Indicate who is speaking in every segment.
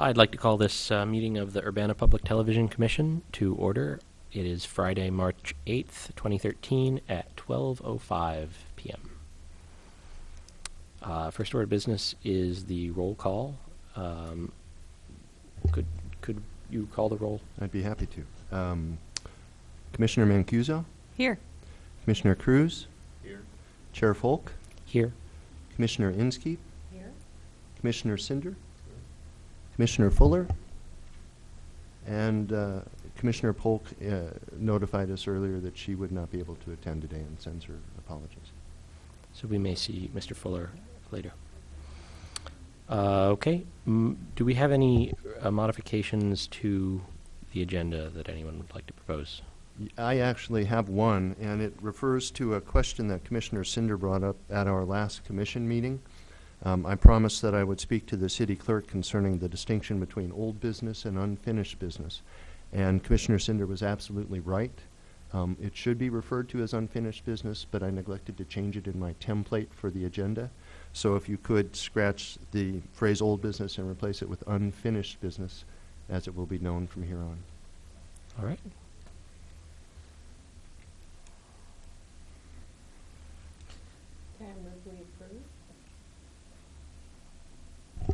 Speaker 1: I'd like to call this meeting of the Urbana Public Television Commission to order. It is Friday, March 8th, 2013 at 12:05 p.m. First order of business is the roll call. Could you call the roll?
Speaker 2: I'd be happy to. Commissioner Mancuso?
Speaker 3: Here.
Speaker 2: Commissioner Cruz?
Speaker 4: Here.
Speaker 2: Chair Folk?
Speaker 1: Here.
Speaker 2: Commissioner Inskeep?
Speaker 3: Here.
Speaker 2: Commissioner Cinder? Commissioner Fuller? And Commissioner Polk notified us earlier that she would not be able to attend today and sends her apologies.
Speaker 1: So we may see Mr. Fuller later. Okay. Do we have any modifications to the agenda that anyone would like to propose?
Speaker 2: I actually have one, and it refers to a question that Commissioner Cinder brought up at our last commission meeting. I promised that I would speak to the city clerk concerning the distinction between old business and unfinished business. And Commissioner Cinder was absolutely right. It should be referred to as unfinished business, but I neglected to change it in my template for the agenda. So if you could scratch the phrase old business and replace it with unfinished business, as it will be known from here on.
Speaker 1: All right.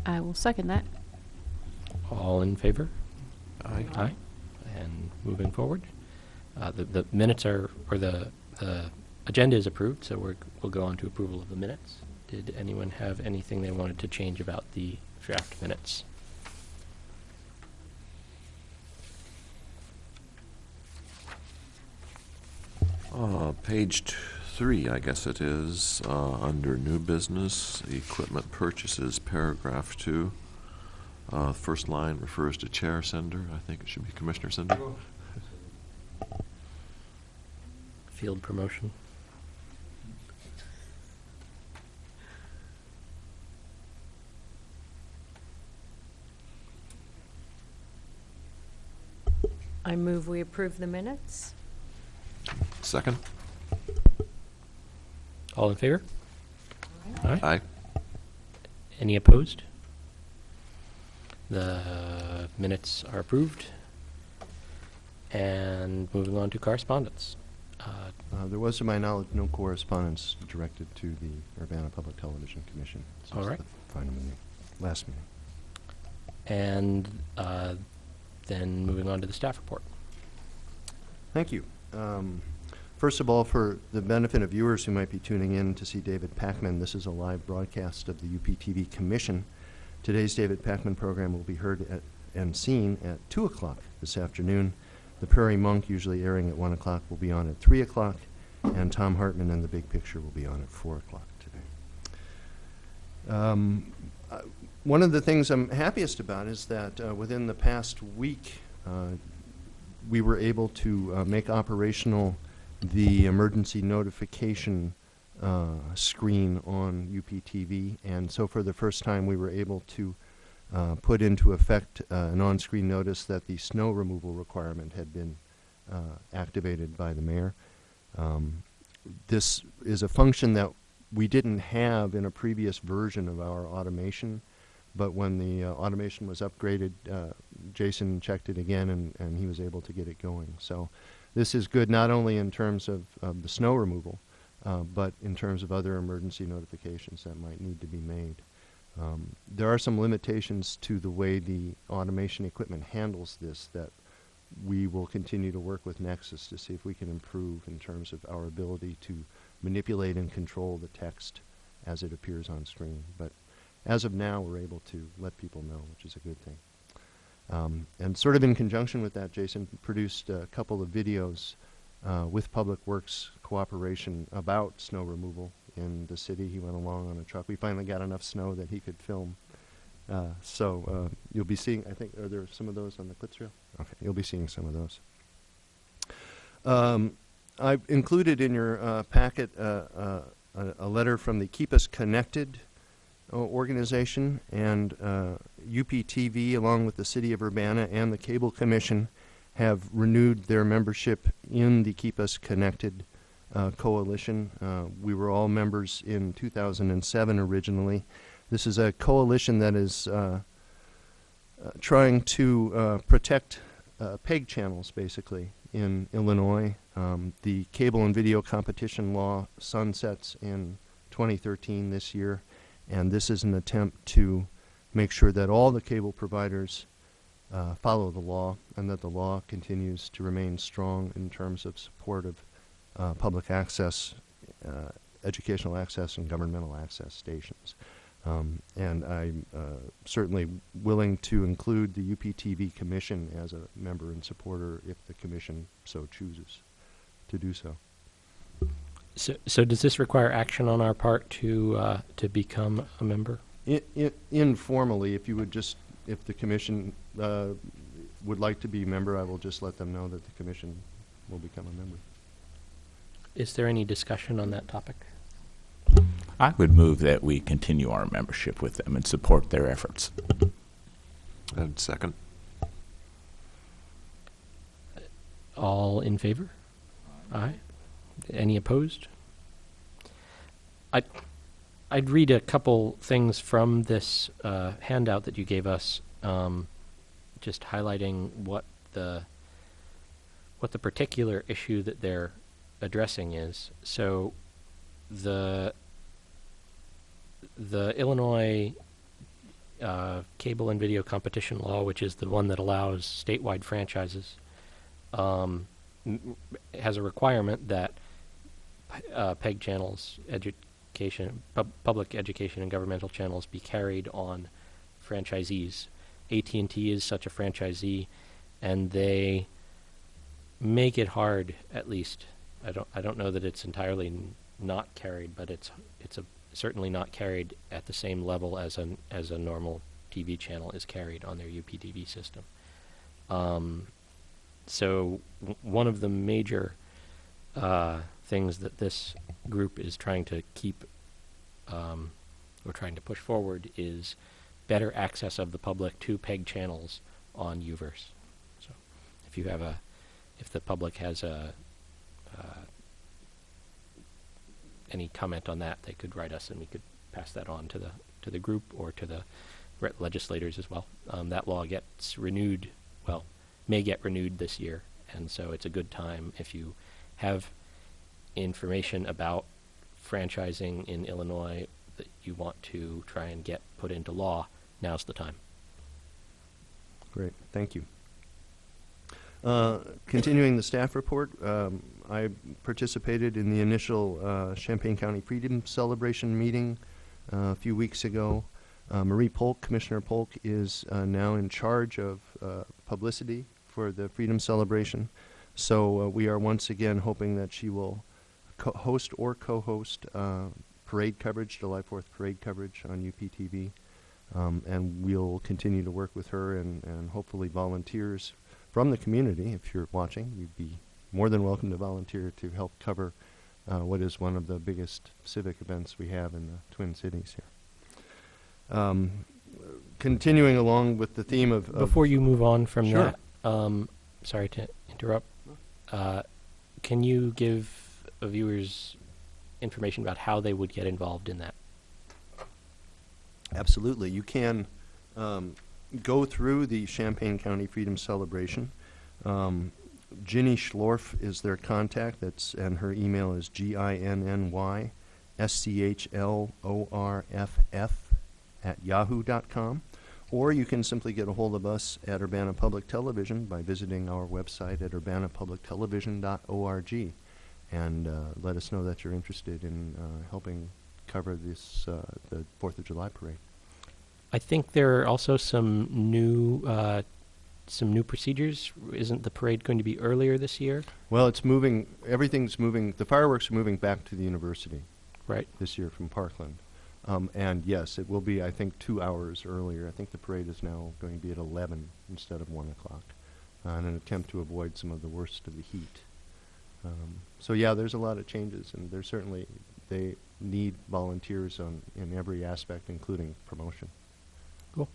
Speaker 3: I will second that.
Speaker 1: All in favor?
Speaker 4: Aye.
Speaker 1: Aye. And moving forward, the minutes are, or the agenda is approved, so we'll go on to approval of the minutes. Did anyone have anything they wanted to change about the draft minutes?
Speaker 4: Page 3, I guess it is, under new business, equipment purchases, paragraph 2. First line refers to Chair Cinder. I think it should be Commissioner Cinder.
Speaker 1: Field promotion.
Speaker 3: I move we approve the minutes.
Speaker 4: Second.
Speaker 1: All in favor? Aye.
Speaker 4: Aye.
Speaker 1: Any opposed? The minutes are approved. And moving on to correspondence.
Speaker 2: There was, to my knowledge, no correspondence directed to the Urbana Public Television Commission.
Speaker 1: All right.
Speaker 2: The final meeting, last meeting.
Speaker 1: And then moving on to the staff report.
Speaker 2: Thank you. First of all, for the benefit of viewers who might be tuning in to see David Pacman, this is a live broadcast of the UPTV Commission. Today's David Pacman program will be heard and seen at 2 o'clock this afternoon. The Prairie Monk, usually airing at 1 o'clock, will be on at 3 o'clock, and Tom Hartman and the Big Picture will be on at 4 o'clock today. One of the things I'm happiest about is that within the past week, we were able to make operational the emergency notification screen on UPTV, and so for the first time we were able to put into effect an on-screen notice that the snow removal requirement had been activated by the mayor. This is a function that we didn't have in a previous version of our automation, but when the automation was upgraded, Jason checked it again and he was able to get it going. So this is good not only in terms of the snow removal, but in terms of other emergency notifications that might need to be made. There are some limitations to the way the automation equipment handles this that we will continue to work with Nexus to see if we can improve in terms of our ability to manipulate and control the text as it appears on screen. But as of now, we're able to let people know, which is a good thing. And sort of in conjunction with that, Jason produced a couple of videos with Public Works cooperation about snow removal in the city. He went along on a truck. We finally got enough snow that he could film. So you'll be seeing, I think, are there some of those on the clips reel? Okay, you'll be seeing some of those. I've included in your packet a letter from the Keep Us Connected organization, and UPTV, along with the City of Urbana and the Cable Commission, have renewed their membership in the Keep Us Connected coalition. We were all members in 2007 originally. This is a coalition that is trying to protect PEG channels, basically, in Illinois. The cable and video competition law sunsets in 2013 this year, and this is an attempt to make sure that all the cable providers follow the law and that the law continues to remain strong in terms of support of public access, educational access, and governmental access stations. And I'm certainly willing to include the UPTV Commission as a member and supporter if the Commission so chooses to do so.
Speaker 1: So does this require action on our part to become a member?
Speaker 2: Informally, if you would just, if the Commission would like to be a member, I will just let them know that the Commission will become a member.
Speaker 1: Is there any discussion on that topic?
Speaker 5: I would move that we continue our membership with them and support their efforts.
Speaker 4: And second.
Speaker 1: All in favor? Aye. Any opposed? I'd read a couple things from this handout that you gave us, just highlighting what the particular issue that they're addressing is. So the Illinois cable and video competition law, which is the one that allows statewide franchises, has a requirement that PEG channels, public education and governmental channels, be carried on franchisees. AT&T is such a franchisee, and they make it hard. At least I don't know that it's entirely not carried, but it's certainly not carried at the same level as a normal TV channel is carried on their UPTV system. So one of the major things that this group is trying to keep or trying to push forward is better access of the public to PEG channels on UVerse. So if the public has any comment on that, they could write us and we could pass that on to the group or to the legislators as well. That law gets renewed, may get renewed this year, and so it's a good time if you have information about franchising in Illinois that you want to try and get put into law. Now's the time.
Speaker 2: Great, thank you. Continuing the staff report, I participated in the initial Champaign County Freedom Celebration meeting a few weeks ago. Marie Polk, Commissioner Polk, is now in charge of publicity for the Freedom Celebration. So we are once again hoping that she will host or co-host parade coverage, July 4th parade coverage on UPTV. And we'll continue to work with her and hopefully volunteers from the community. If you're watching, you'd be more than welcome to volunteer to help cover what is one of the biggest civic events we have in the Twin Cities here. Continuing along with the theme of
Speaker 1: Before you move on from
Speaker 2: Sure.
Speaker 1: that, sorry to interrupt, can you give viewers information about how they would get involved in that?
Speaker 2: Absolutely. You can go through the Champaign County Freedom Celebration. Ginny Schlorf is their contact, and her email is GINNYSCHLORFF@yahoo.com. Or you can simply get a hold of us at Urbana Public Television by visiting our website at urbanapublictelevision.org and let us know that you're interested in helping cover this the 4th of July parade.
Speaker 1: I think there are also some new procedures. Isn't the parade going to be earlier this year?
Speaker 2: Well, it's moving. Everything's moving. The fireworks are moving back to the university
Speaker 1: Right.
Speaker 2: this year from Parkland. And yes, it will be, I think, 2 hours earlier. I think the parade is now going to be at 11 instead of 1 o'clock in an attempt to avoid some of the worst of the heat. So yeah, there's a lot of changes, and there's certainly, they need volunteers in every aspect, including promotion.
Speaker 1: Cool.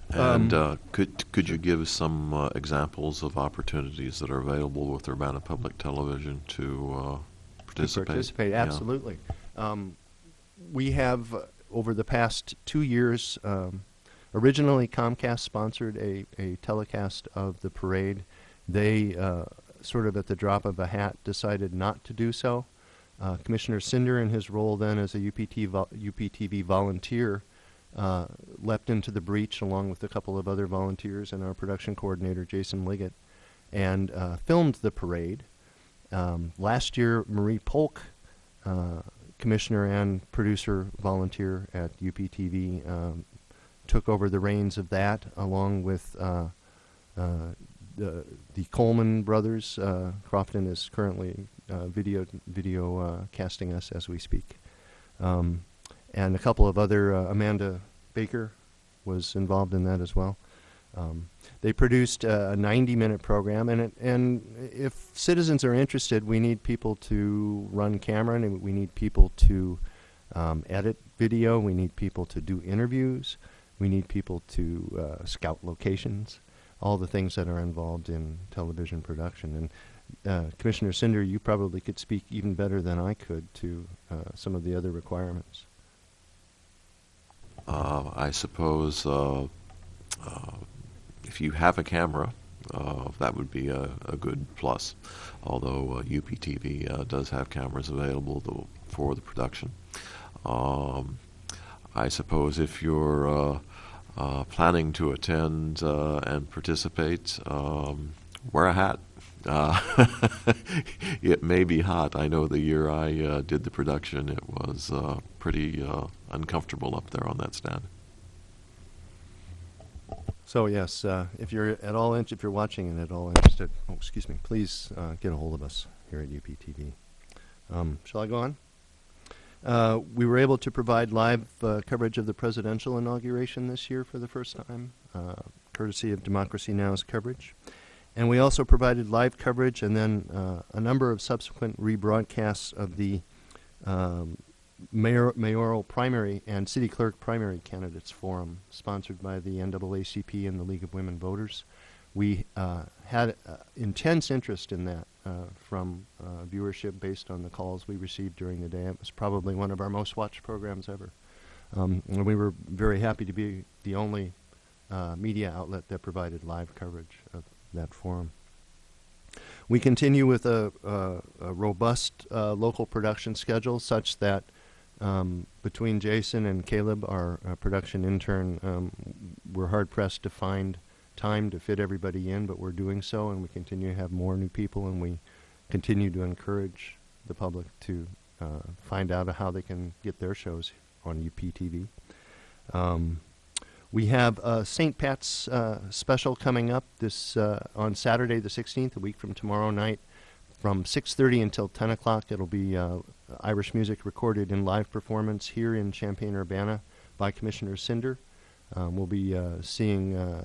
Speaker 4: And could you give some examples of opportunities that are available with Urbana Public Television to participate? Yeah.
Speaker 2: Absolutely. We have, over the past 2 years, Originally, Comcast sponsored a telecast of the parade. They, sort of at the drop of a hat, decided not to do so. Commissioner Cinder, in his role then as a UPTV volunteer, leapt into the breach along with a couple of other volunteers and our production coordinator, Jason Liggett, and filmed the parade. Last year, Marie Polk, commissioner and producer volunteer at UPTV, took over the reins of that, along with the Coleman brothers. Crofton is currently video casting us as we speak. And a couple of other, Amanda Baker was involved in that as well. They produced a 90-minute program, and if citizens are interested, we need people to run camera, and we need people to edit video, we need people to do interviews, we need people to scout locations, all the things that are involved in television production. And Commissioner Cinder, you probably could speak even better than I could to some of the other requirements.
Speaker 4: I suppose if you have a camera, that would be a good plus, although UPTV does have cameras available for the production. I suppose if you're planning to attend and participate, wear a hat. It may be hot. I know the year I did the production, it was pretty uncomfortable up there on that stand.
Speaker 2: So yes, if you're at all if you're watching and at all interested, please get a hold of us here at UPTV. Shall I go on? We were able to provide live coverage of the presidential inauguration this year for the first time, courtesy of Democracy Now!'s coverage. And we also provided live coverage and then a number of subsequent rebroadcasts of the mayoral primary and city clerk primary candidates forum, sponsored by the NAACP and the League of Women Voters. We had intense interest in that from viewership based on the calls we received during the day. It was probably one of our most watched programs ever. And we were very happy to be the only media outlet that provided live coverage of that forum. We continue with a robust local production schedule such that between Jason and Caleb, our production intern, we're hard-pressed to find time to fit everybody in, but we're doing so, and we continue to have more new people, and we continue to encourage the public to find out how they can get their shows on UPTV. We have a St. Pat's special coming up this on Saturday the 16th, a week from tomorrow night, from 6:30 until 10 o'clock. It'll be Irish music recorded in live performance here in Champaign-Urbana by Commissioner Cinder. We'll be seeing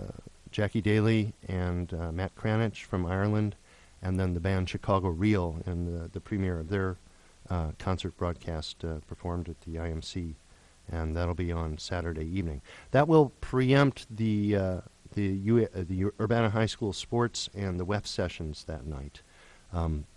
Speaker 2: Jackie Daly and Matt Cranich from Ireland, and then the band Chicago Reel in the premiere of their concert broadcast performed at the IMC. And that'll be on Saturday evening. That will preempt the Urbana High School sports and the WEF sessions that night.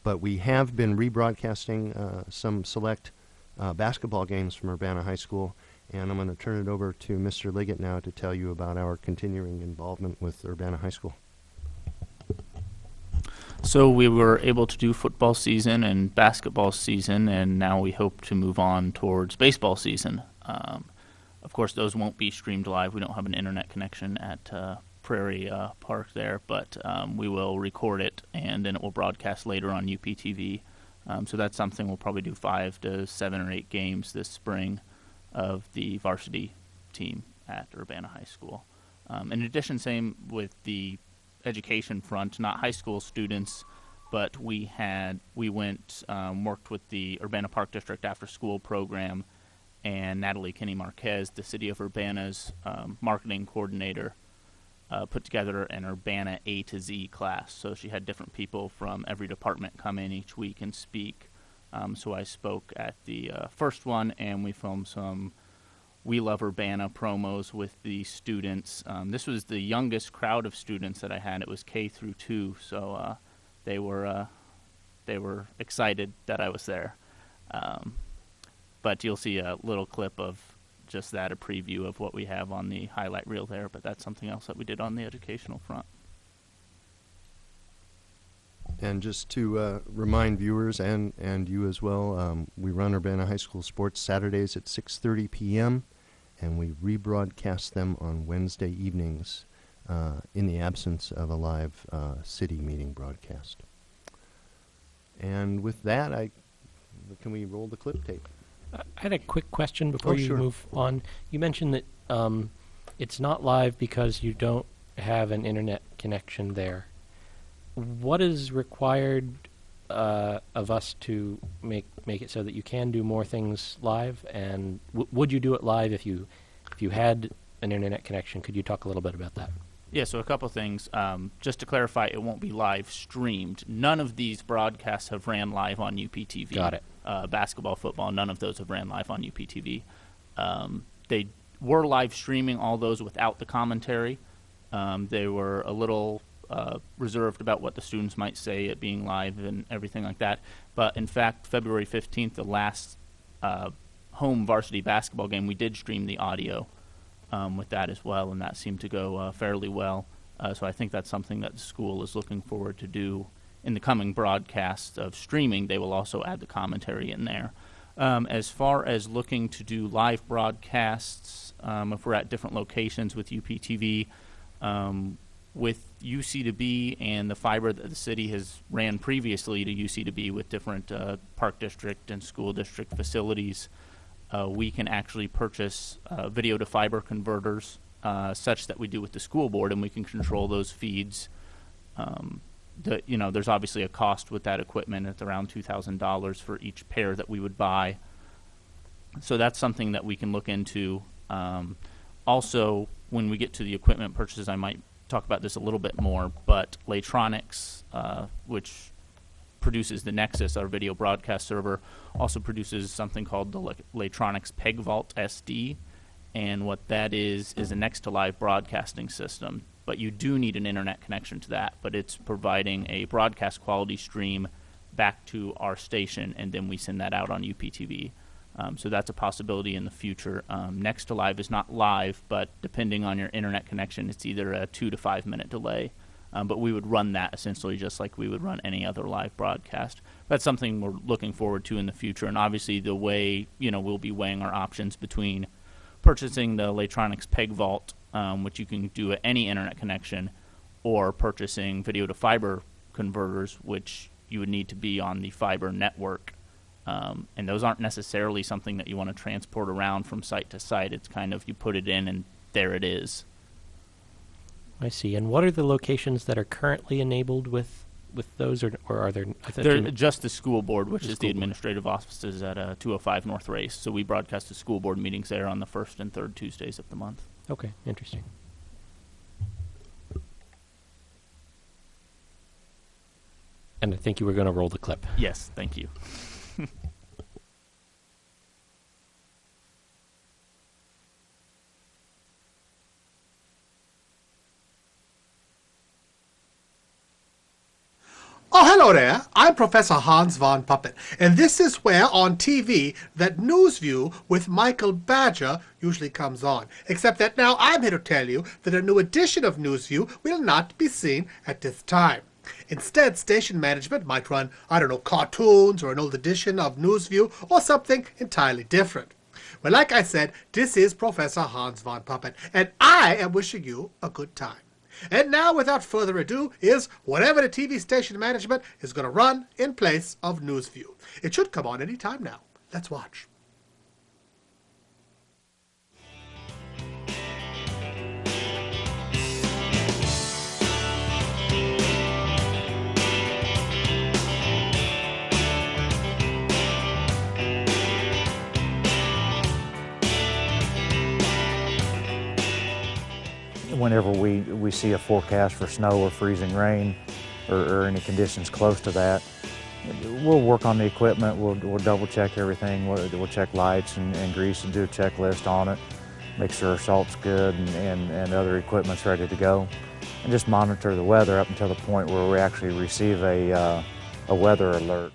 Speaker 2: But we have been rebroadcasting some select basketball games from Urbana High School, and I'm going to turn it over to Mr. Liggett now to tell you about our continuing involvement with Urbana High School.
Speaker 6: So we were able to do football season and basketball season, and now we hope to move on towards baseball season. Of course, those won't be streamed live. We don't have an internet connection at Prairie Park there, but we will record it, and then it will broadcast later on UPTV. So that's something we'll probably do 5 to 7 or 8 games this spring of the varsity team at Urbana High School. In addition, same with the education front, not high school students, but we went worked with the Urbana Park District After School program, and Natalie Kinney Marquez, the City of Urbana's marketing coordinator, put together an Urbana A to Z class. So she had different people from every department come in each week and speak. So I spoke at the first one, and we filmed some We Love Urbana promos with the students. This was the youngest crowd of students that I had. It was K through 2, so they were excited that I was there. But you'll see a little clip of just that, a preview of what we have on the highlight reel there, but that's something else that we did on the educational front.
Speaker 2: And just to remind viewers and you as well, we run Urbana High School sports Saturdays at 6:30 p.m. and we rebroadcast them on Wednesday evenings in the absence of a live city meeting broadcast. And with that, can we roll the clip tape?
Speaker 1: I had a quick question before you
Speaker 2: sure.
Speaker 1: move on. You mentioned that it's not live because you don't have an internet connection there. What is required of us to make it so that you can do more things live? And would you do it live if you had an internet connection? Could you talk a little bit about that?
Speaker 6: Yeah, so a couple things. Just to clarify, it won't be live streamed. None of these broadcasts have ran live on UPTV.
Speaker 1: Got it.
Speaker 6: Basketball, football, none of those have ran live on UPTV. They were live streaming all those without the commentary. They were a little reserved about what the students might say at being live and everything like that. But in fact, February 15th, the last home varsity basketball game, we did stream the audio with that as well, and that seemed to go fairly well. So I think that's something that the school is looking forward to do in the coming broadcast of streaming. They will also add the commentary in there. As far as looking to do live broadcasts, if we're at different locations with UPTV, with UC2B and the fiber that the city has ran previously to UC2B with different park district and school district facilities, we can actually purchase video to fiber converters such that we do with the school board, and we can control those feeds. There's obviously a cost with that equipment. It's around $2,000 for each pair that we would buy. So that's something that we can look into. Also, when we get to the equipment purchases, I might talk about this a little bit more, but Laytronics, which produces the Nexus, our video broadcast server, also produces something called the Laytronics PegVault SD, and what that is a next-to-live broadcasting system. But you do need an internet connection to that, but it's providing a broadcast quality stream back to our station, and then we send that out on UPTV. So that's a possibility in the future. Next to Live is not live, but depending on your internet connection, it's either a 2 to 5 minute delay. But we would run that essentially just like we would run any other live broadcast. That's something we're looking forward to in the future, and obviously the way, we'll be weighing our options between purchasing the Laytronics PegVault, which you can do at any internet connection, or purchasing video to fiber converters, which you would need to be on the fiber network. And those aren't necessarily something that you want to transport around from site to site. It's kind of you put it in and there it is.
Speaker 1: I see. And what are the locations that are currently enabled with those, or are there?
Speaker 6: They're just the school board, which
Speaker 1: The
Speaker 6: is
Speaker 1: school
Speaker 6: the
Speaker 1: board.
Speaker 6: administrative offices at 205 North Race. So we broadcast the school board meetings there on the first and third Tuesdays of the month.
Speaker 1: Okay, interesting. And I think you were going to roll the clip.
Speaker 6: Yes, thank you.
Speaker 7: Oh, hello there. I'm Professor Hans von Puppet, and this is where on TV that Newsview with Michael Badger usually comes on. Except that now I'm here to tell you that a new edition of Newsview will not be seen at this time. Instead, station management might run, cartoons or an old edition of Newsview or something entirely different. Well, like I said, this is Professor Hans von Puppet, and I am wishing you a good time. And now, without further ado, is whatever the TV station management is going to run in place of Newsview. It should come on any time now. Let's watch.
Speaker 8: Whenever we see a forecast for snow or freezing rain or any conditions close to that, we'll work on the equipment, we'll double check everything, we'll check lights and grease and do a checklist on it, make sure our salt's good and other equipment's ready to go, and just monitor the weather up until the point where we actually receive a weather alert.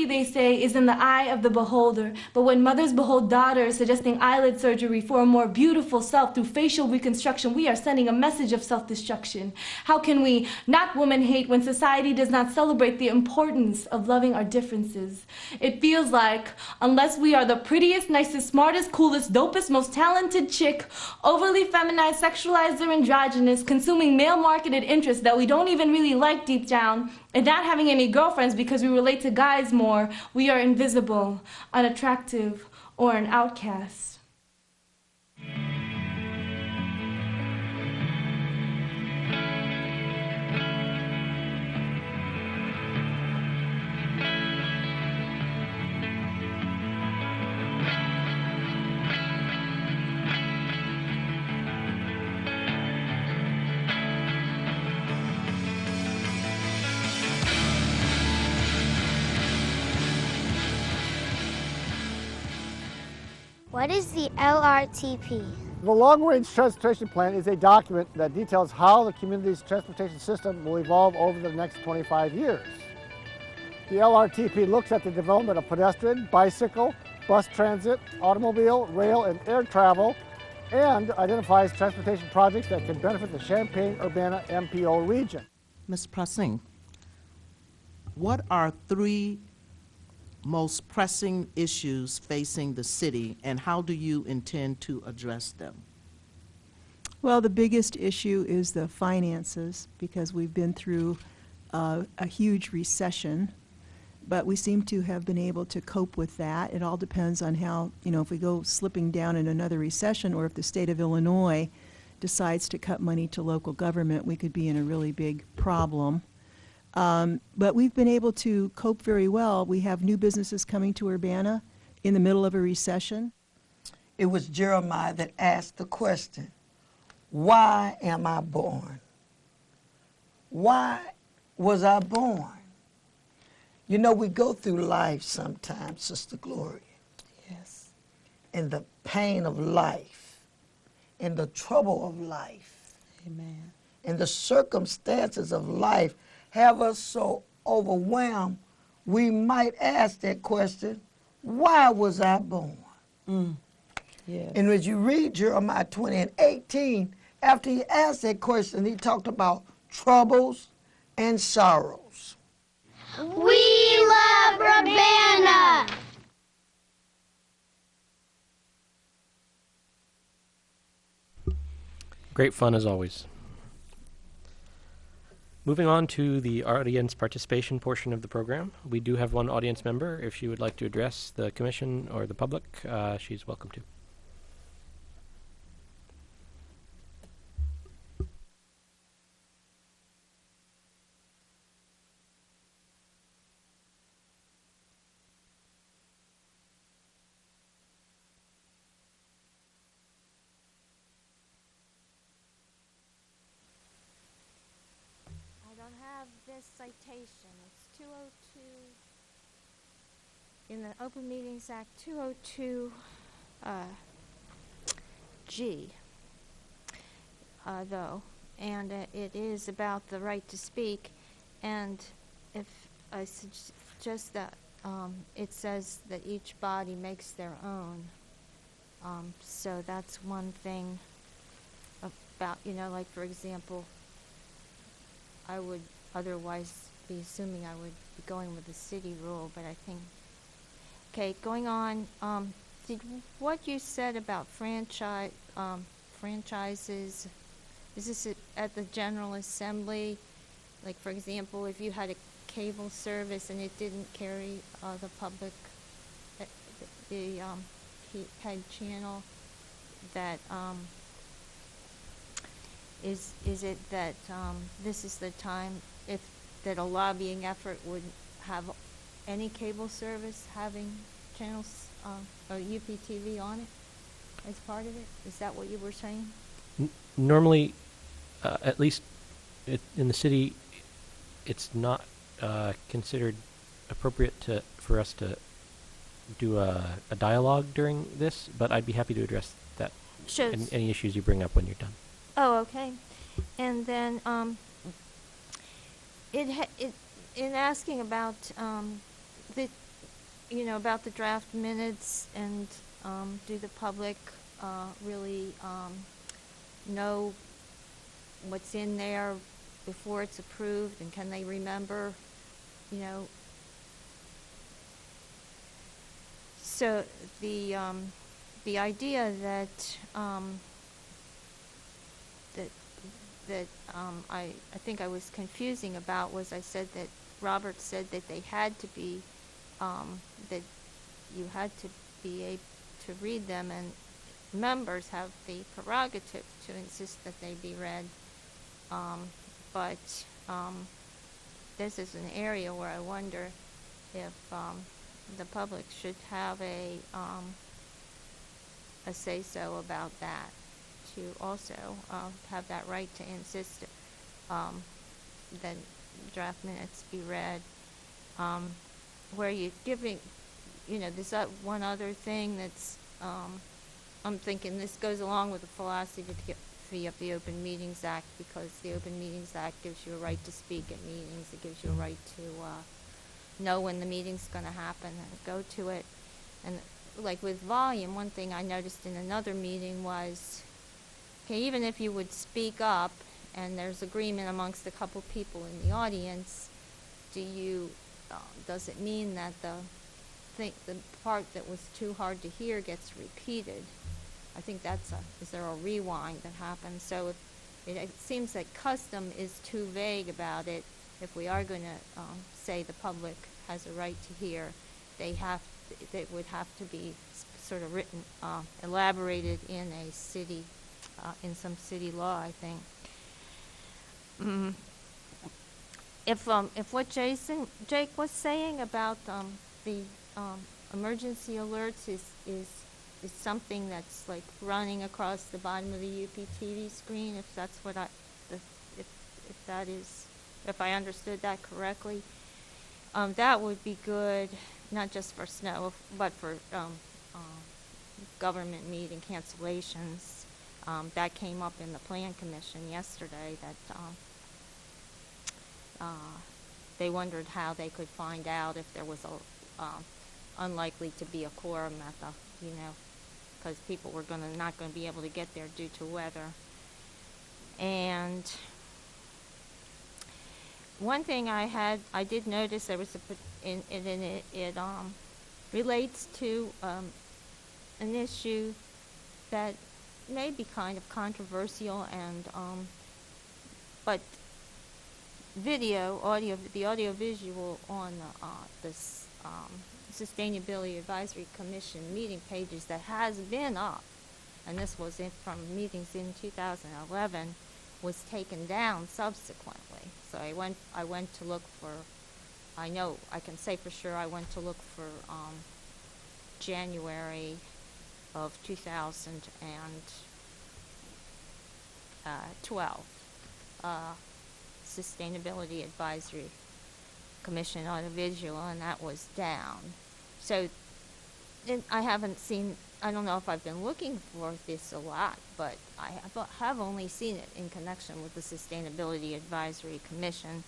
Speaker 9: Beauty, they say, is in the eye of the beholder. But when mothers behold daughters suggesting eyelid surgery for a more beautiful self through facial reconstruction, we are sending a message of self-destruction. How can we not woman hate when society does not celebrate the importance of loving our differences? It feels like unless we are the prettiest, nicest, smartest, coolest, dopest, most talented chick, overly feminized, sexualized, or androgynous, consuming male-marketed interests that we don't even really like deep down, and not having any girlfriends because we relate to guys more, we are invisible, unattractive, or an outcast.
Speaker 10: What is the LRTP?
Speaker 11: The Long Range Transportation Plan is a document that details how the community's transportation system will evolve over the next 25 years. The LRTP looks at the development of pedestrian, bicycle, bus transit, automobile, rail, and air travel, and identifies transportation projects that can benefit the Champaign-Urbana MPO region.
Speaker 12: Ms. Pressing, what are 3 most pressing issues facing the city, and how do you intend to address them?
Speaker 13: Well, the biggest issue is the finances, because we've been through a huge recession, but we seem to have been able to cope with that. It all depends on how, if we go slipping down in another recession, or if the state of Illinois decides to cut money to local government, we could be in a really big problem. But we've been able to cope very well. We have new businesses coming to Urbana in the middle of a recession.
Speaker 14: It was Jeremiah that asked the question, why am I born? Why was I born? You know, we go through life sometimes, Sister Gloria.
Speaker 12: Yes.
Speaker 14: And the pain of life, and the trouble of life.
Speaker 12: Amen.
Speaker 14: And the circumstances of life have us so overwhelmed, we might ask that question, why was I born?
Speaker 12: Yes.
Speaker 14: And as you read Jeremiah 20:18, after he asked that question, he talked about troubles and sorrows.
Speaker 10: We love Urbana!
Speaker 1: Great fun as always. Moving on to the audience participation portion of the program. We do have one audience member. If she would like to address the commission or the public, she's welcome to.
Speaker 15: This citation, it's 202 in the Open Meetings Act, 202 G, though, and it is about the right to speak. And if I suggest that it says that each body makes their own, so that's one thing about, like, for example, I would otherwise be assuming I would be going with the city rule, but I think, okay, going on, what you said about franchises, is this at the General Assembly? Like, for example, if you had a cable service and it didn't carry the public, the head channel, that, is it that this is the time that a lobbying effort would have any cable service having channels or UPTV on it as part of it? Is that what you were saying?
Speaker 1: Normally, at least in the city, it's not considered appropriate for us to do a dialogue during this, but I'd be happy to address that. Any issues you bring up when you're done.
Speaker 15: Oh, okay. And then in asking about about the draft minutes, and do the public really know what's in there before it's approved, and can they remember, so the idea that I think I was confusing about was I said that Robert said that they had to be that you had to be able to read them, and members have the prerogative to insist that they be read. But this is an area where I wonder if the public should have a say-so about that, to also have that right to insist that draft minutes be read. Where you're giving, there's that one other thing that's, I'm thinking this goes along with the philosophy of the Open Meetings Act, because the Open Meetings Act gives you a right to speak at meetings. It gives you a right to know when the meeting's going to happen and go to it. And like with volume, one thing I noticed in another meeting was, okay, even if you would speak up and there's agreement amongst a couple people in the audience, does it mean that the part that was too hard to hear gets repeated? I think is there a rewind that happens? So it seems that custom is too vague about it. If we are going to say the public has a right to hear, they would have to be sort of written, elaborated in a city, in some city law, I think. If what Jake was saying about the emergency alerts is something that's like running across the bottom of the UPTV screen, if that's what if I understood that correctly, that would be good, not just for snow, but for government meeting cancellations. That came up in the Plan Commission yesterday, that they wondered how they could find out if there was unlikely to be a quorum at the, because people were not going to be able to get there due to weather. And one thing I did notice, there was it relates to an issue that may be kind of controversial, and but the audio-visual on this Sustainability Advisory Commission meeting pages that has been up, and this was from meetings in 2011, was taken down subsequently. So I went to look for, I know I can say for sure I went to look for January of 2012 Sustainability Advisory Commission audiovisual, and that was down. So I haven't seen, I don't know if I've been looking for this a lot, but I have only seen it in connection with the Sustainability Advisory Commission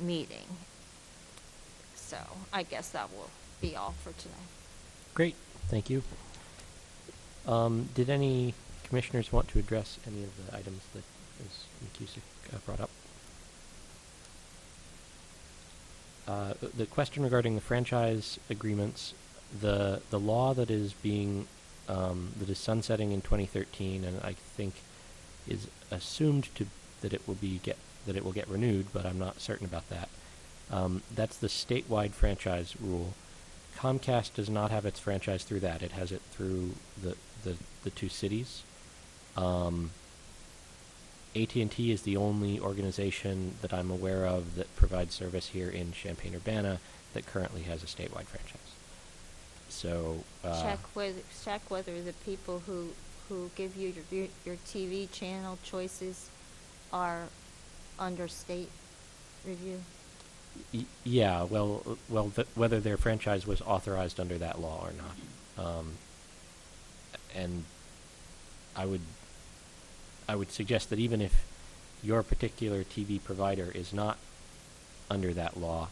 Speaker 15: meeting. So I guess that will be all for today.
Speaker 1: Great, thank you. Did any commissioners want to address any of the items that Ms. McCusick brought up? The question regarding the franchise agreements, the law that is being that is sunsetting in 2013, and I think is assumed that it will get renewed, but I'm not certain about that. That's the statewide franchise rule. Comcast does not have its franchise through that. It has it through the two cities. AT&T is the only organization that I'm aware of that provides service here in Champaign-Urbana that currently has a statewide franchise. So
Speaker 15: check whether the people who give you your TV channel choices are under state review.
Speaker 1: Yeah, whether their franchise was authorized under that law or not, and I would suggest that even if your particular TV provider is not under that law,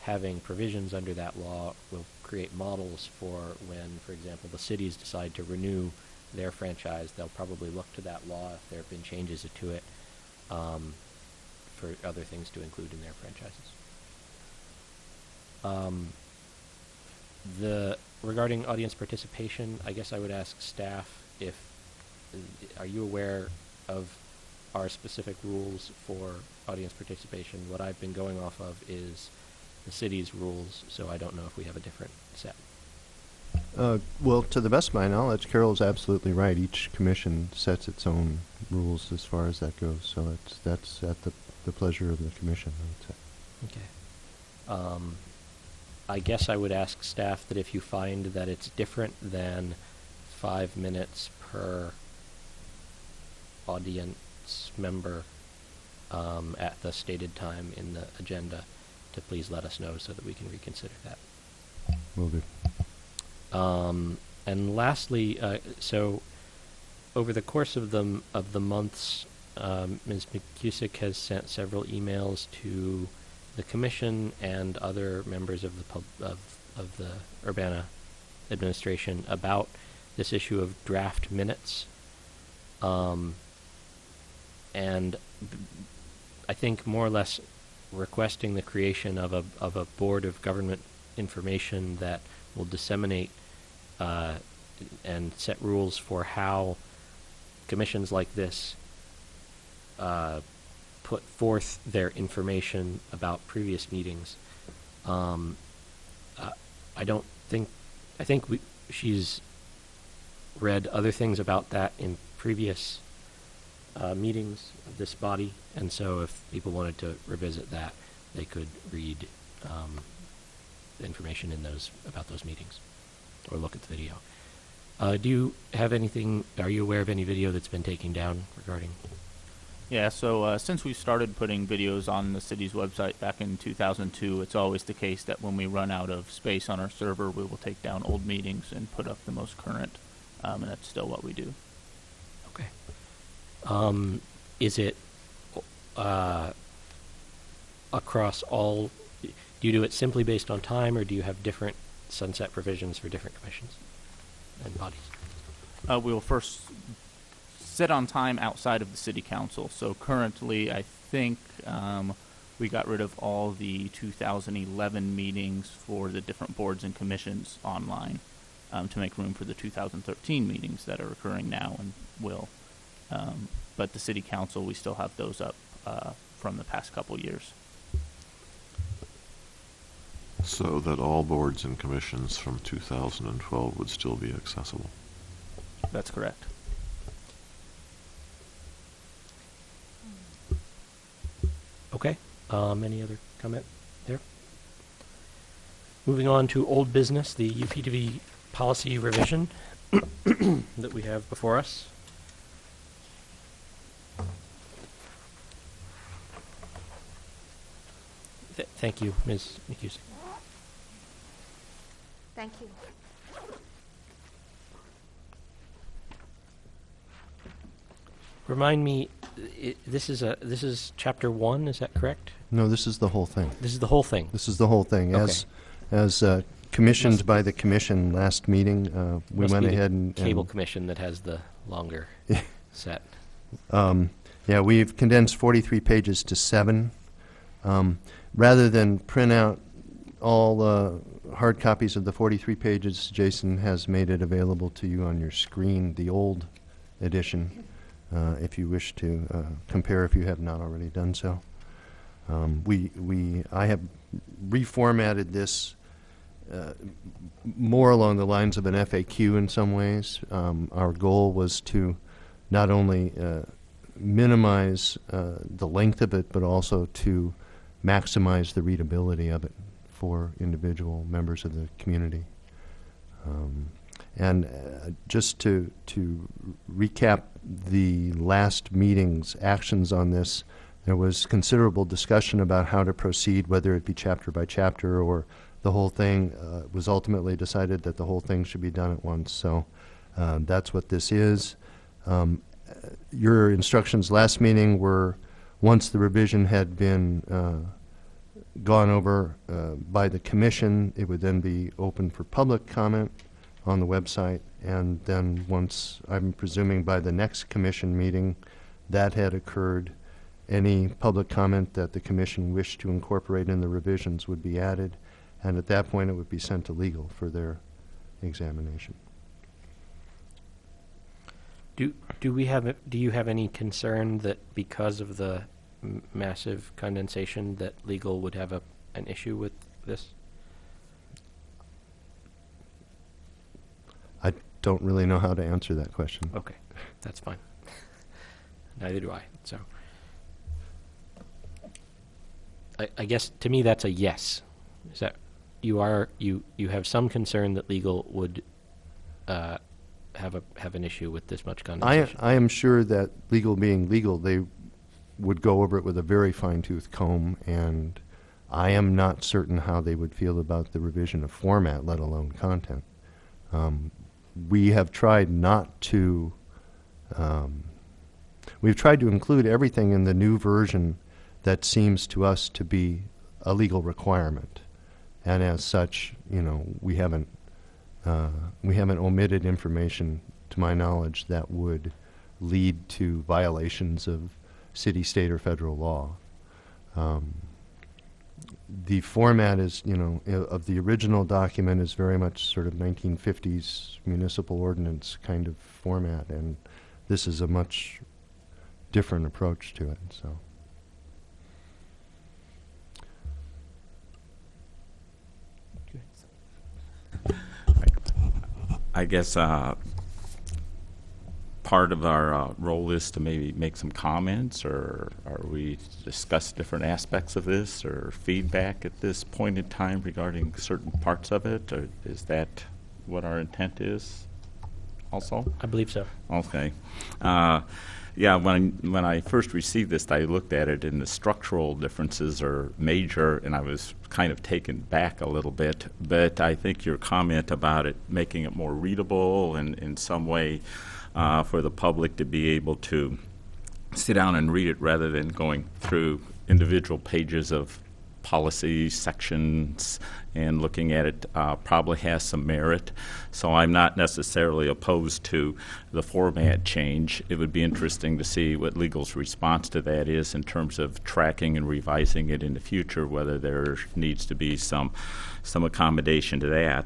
Speaker 1: having provisions under that law will create models for when, for example, the cities decide to renew their franchise. They'll probably look to that law if there have been changes to it for other things to include in their franchises. Regarding audience participation, I guess I would ask staff are you aware of our specific rules for audience participation? What I've been going off of is the city's rules, so I don't know if we have a different set.
Speaker 2: Well, to the best of my knowledge, Carol's absolutely right. Each commission sets its own rules as far as that goes, so that's at the pleasure of the commission, I would say.
Speaker 1: Okay. I guess I would ask staff that if you find that it's different than 5 minutes per audience member at the stated time in the agenda, to please let us know so that we can reconsider that.
Speaker 2: Will do.
Speaker 1: And lastly, so over the course of the months, Ms. McCusick has sent several emails to the commission and other members of the Urbana administration about this issue of draft minutes. And I think more or less requesting the creation of a board of government information that will disseminate and set rules for how commissions like this put forth their information about previous meetings. I think she's read other things about that in previous meetings of this body, and so if people wanted to revisit that, they could read the information in about those meetings or look at the video. Do you have anything? Are you aware of any video that's been taken down regarding?
Speaker 6: Yeah, so since we started putting videos on the city's website back in 2002, it's always the case that when we run out of space on our server, we will take down old meetings and put up the most current, and that's still what we do.
Speaker 1: Okay. Is it across all? Do you do it simply based on time, or do you have different sunset provisions for different commissions and bodies?
Speaker 6: We will first sit on time outside of the city council. So currently, I think we got rid of all the 2011 meetings for the different boards and commissions online to make room for the 2013 meetings that are occurring now and will. But the city council, we still have those up from the past couple years.
Speaker 4: So that all boards and commissions from 2012 would still be accessible.
Speaker 6: That's correct.
Speaker 1: Okay. Any other comment there? Moving on to old business, the UPTV policy revision that we have before us. Thank you, Ms. McCusick.
Speaker 15: Thank you.
Speaker 1: Remind me, this is chapter 1, is that correct?
Speaker 2: No, this is the whole thing.
Speaker 1: This is the whole thing.
Speaker 2: This is the whole thing.
Speaker 1: Okay.
Speaker 2: As commissioned by the commission last meeting, we went ahead and
Speaker 1: cable commission that has the longer set.
Speaker 2: Yeah, we've condensed 43 pages to 7. Rather than print out all hard copies of the 43 pages, Jason has made it available to you on your screen, the old edition, if you wish to compare if you have not already done so. I have reformatted this more along the lines of an FAQ in some ways. Our goal was to not only minimize the length of it, but also to maximize the readability of it for individual members of the community. And just to recap the last meeting's actions on this, there was considerable discussion about how to proceed, whether it be chapter by chapter or the whole thing. It was ultimately decided that the whole thing should be done at once. So that's what this is. Your instructions last meeting were, once the revision had been gone over by the commission. It would then be open for public comment on the website, and then once, I'm presuming by the next commission meeting, that had occurred, any public comment that the commission wished to incorporate in the revisions would be added, and at that point it would be sent to legal for their examination.
Speaker 1: Do you have any concern that because of the massive condensation that legal would have an issue with this?
Speaker 2: I don't really know how to answer that question.
Speaker 1: Okay, that's fine. Neither do I. So, I guess to me that's a yes. Is that you have some concern that legal would have an issue with this much condensation?
Speaker 2: I am sure that legal being legal, they would go over it with a very fine-tooth comb, and I am not certain how they would feel about the revision of format, let alone content. We have tried not to, we've tried to include everything in the new version that seems to us to be a legal requirement. And as such, you know, we haven't omitted information, to my knowledge, that would lead to violations of city, state, or federal law. The format is, you know, of the original document is very much sort of 1950s municipal ordinance kind of format, and this is a much different approach to it. So,
Speaker 5: I guess part of our role is to maybe make some comments, or we discuss different aspects of this, or feedback at this point in time regarding certain parts of it, or is that what our intent is also?
Speaker 1: I believe so.
Speaker 5: Okay. Yeah, when I first received this, I looked at it, and the structural differences are major, and I was kind of taken back a little bit. But I think your comment about it making it more readable and in some way for the public to be able to sit down and read it rather than going through individual pages of policy sections and looking at it probably has some merit. So I'm not necessarily opposed to the format change. It would be interesting to see what legal's response to that is in terms of tracking and revising it in the future, whether there needs to be some accommodation to that.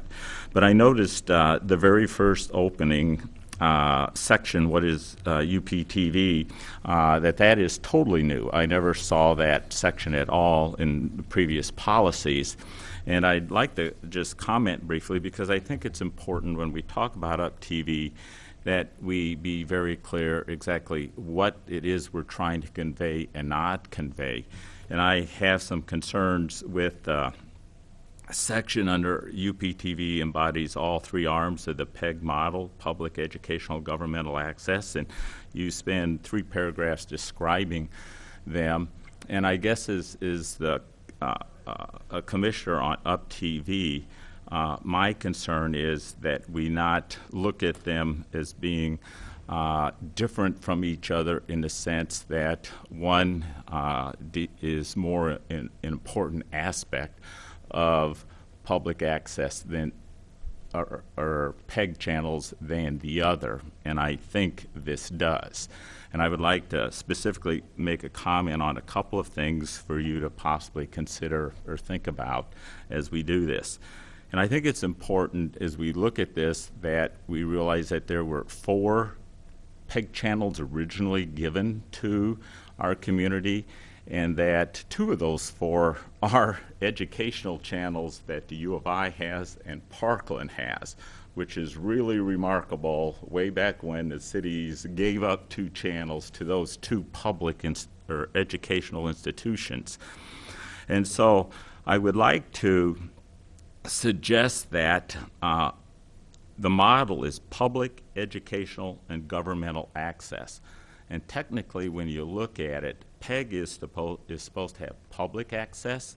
Speaker 5: But I noticed the very first opening section, what is UPTV, that is totally new. I never saw that section at all in previous policies. And I'd like to just comment briefly, because I think it's important when we talk about UPTV that we be very clear exactly what it is we're trying to convey and not convey. And I have some concerns with section under UPTV embodies all three arms of the PEG model, public, educational, governmental access, and you spend 3 paragraphs describing them. And I guess as the a commissioner on UPTV, my concern is that we not look at them as being different from each other in the sense that one is more an important aspect of public access than or PEG channels than the other, and I think this does. And I would like to specifically make a comment on a couple of things for you to possibly consider or think about as we do this. And I think it's important as we look at this that we realize that there were 4 PEG channels originally given to our community, and that 2 of those 4 are educational channels that the U of I has and Parkland has, which is really remarkable. Way back when the cities gave up 2 channels to those 2 public or educational institutions. And so I would like to suggest that the model is public, educational, and governmental access. And technically, when you look at it, PEG is supposed to have public access,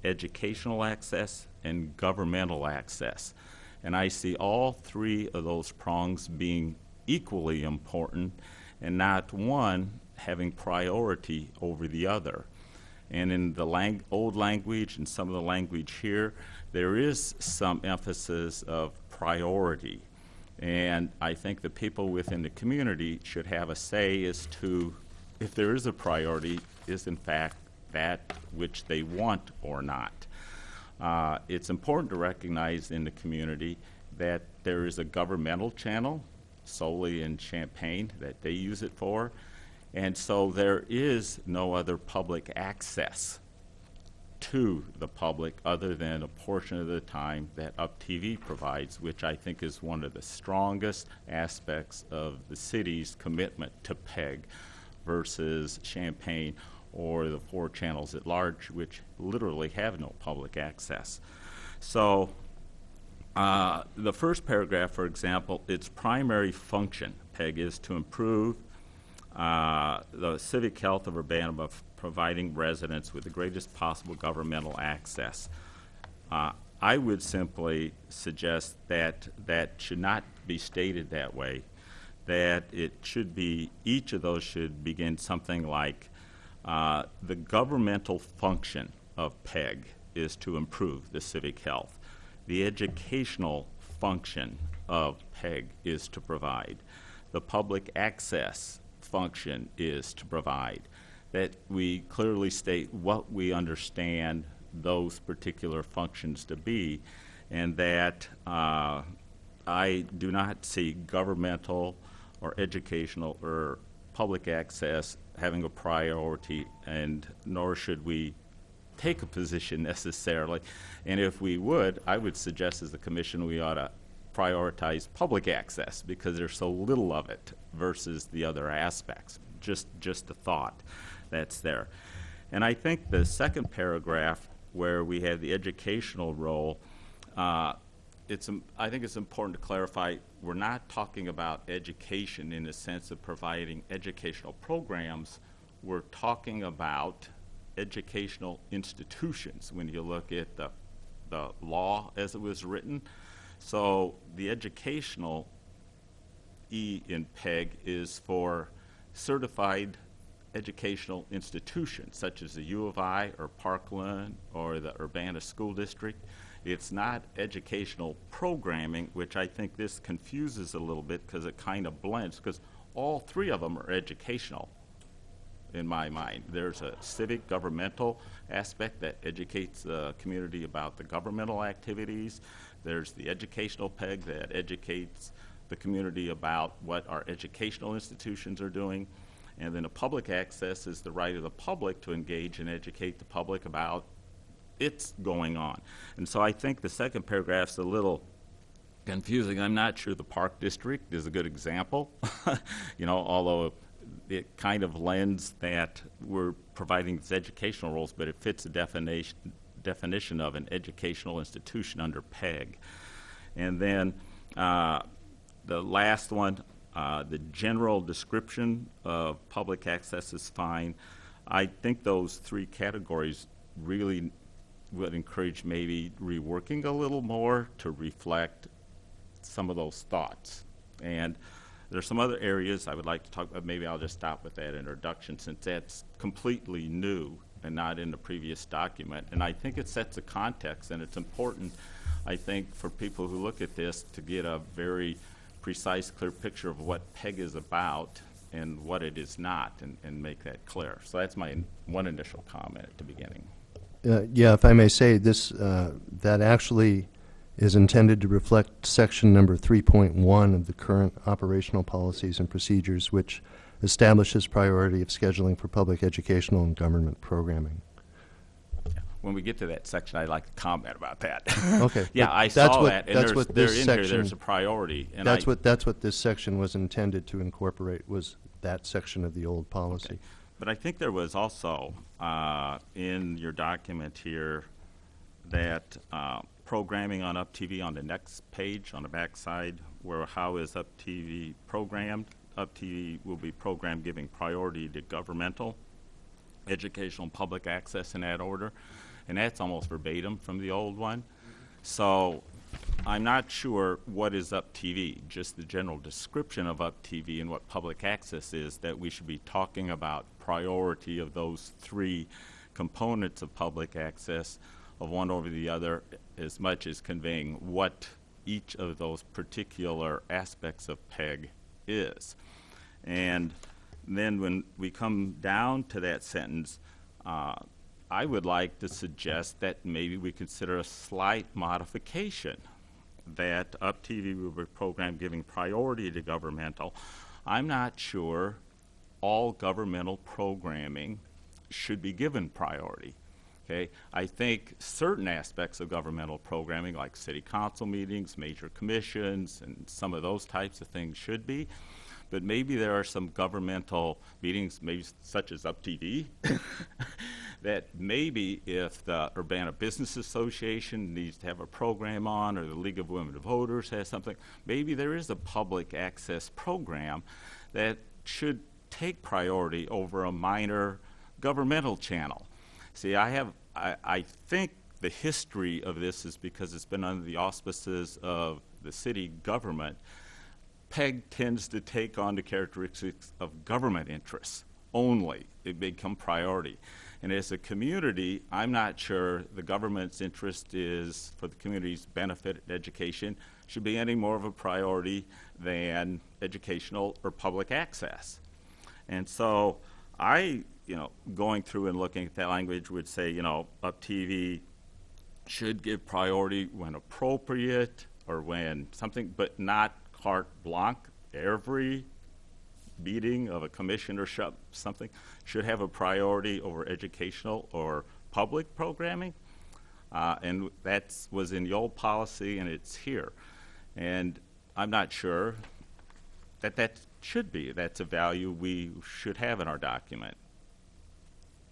Speaker 5: educational access, and governmental access. And I see all 3 of those prongs being equally important and not one having priority over the other. And in the old language and some of the language here, there is some emphasis of priority. And I think the people within the community should have a say as to if there is a priority, is in fact that which they want or not. It's important to recognize in the community that there is a governmental channel solely in Champaign that they use it for, and so there is no other public access to the public other than a portion of the time that UPTV provides, which I think is one of the strongest aspects of the city's commitment to PEG versus Champaign or the 4 channels at large, which literally have no public access. So the first paragraph, for example, its primary function, PEG, is to improve the civic health of Urbana by providing residents with the greatest possible governmental access. I would simply suggest that that should not be stated that way, that it should be, each of those should begin something like, the governmental function of PEG is to improve the civic health. The educational function of PEG is to provide. The public access function is to provide. That we clearly state what we understand those particular functions to be, and that I do not see governmental or educational or public access having a priority, and nor should we take a position necessarily. And if we would, I would suggest as the commission we ought to prioritize public access because there's so little of it versus the other aspects. Just a thought that's there. And I think the second paragraph where we have the educational role, I think it's important to clarify we're not talking about education in the sense of providing educational programs. We're talking about educational institutions when you look at the law as it was written. So the educational E in PEG is for certified educational institutions such as the U of I or Parkland or the Urbana School District. It's not educational programming, which I think this confuses a little bit because it kind of blends, because all 3 of them are educational in my mind. There's a civic governmental aspect that educates the community about the governmental activities. There's the educational PEG that educates the community about what our educational institutions are doing. And then a public access is the right of the public to engage and educate the public about it's going on. And so I think the second paragraph's a little confusing. I'm not sure the Park District is a good example, although it kind of lends that we're providing these educational roles, but it fits the definition of an educational institution under PEG. And then the last one, the general description of public access is fine. I think those 3 categories really would encourage maybe reworking a little more to reflect some of those thoughts. And there's some other areas I would like to talk about. Maybe I'll just stop with that introduction since that's completely new and not in the previous document. And I think it sets a context, and it's important, I think, for people who look at this to get a very precise, clear picture of what PEG is about and what it is not, and make that clear. So that's my one initial comment at the beginning.
Speaker 2: Yeah, if I may say, this that actually is intended to reflect section number 3.1 of the current operational policies and procedures, which establishes priority of scheduling for public educational and government programming.
Speaker 5: When we get to that section, I'd like to comment about that.
Speaker 2: Okay.
Speaker 5: Yeah, I saw that, and there's a priority. And
Speaker 2: that's what this section was intended to incorporate, was that section of the old policy.
Speaker 5: Okay. But I think there was also in your document here that programming on UpTV on the next page on the back side, where how is UpTV programmed? UpTV will be programmed giving priority to governmental, educational, and public access in that order. And that's almost verbatim from the old one. So I'm not sure what is UpTV, just the general description of UpTV and what public access is, that we should be talking about priority of those 3 components of public access of one over the other as much as conveying what each of those particular aspects of PEG is. And then when we come down to that sentence, I would like to suggest that maybe we consider a slight modification, that UpTV will be a program giving priority to governmental. I'm not sure all governmental programming should be given priority. Okay? I think certain aspects of governmental programming, like city council meetings, major commissions, and some of those types of things should be. But maybe there are some governmental meetings, maybe such as UpTV, that maybe if the Urbana Business Association needs to have a program on, or the League of Women Voters has something, maybe there is a public access program that should take priority over a minor governmental channel. See, I think the history of this is because it's been under the auspices of the city government. PEG tends to take on the characteristics of government interests only. It become priority. And as a community, I'm not sure the government's interest is for the community's benefit and education should be any more of a priority than educational or public access. And so I, going through and looking at that language would say, UpTV should give priority when appropriate or when something, but not carte blanche. Every meeting of a commission or something should have a priority over educational or public programming. And that was in the old policy, and it's here. And I'm not sure that should be. That's a value we should have in our document,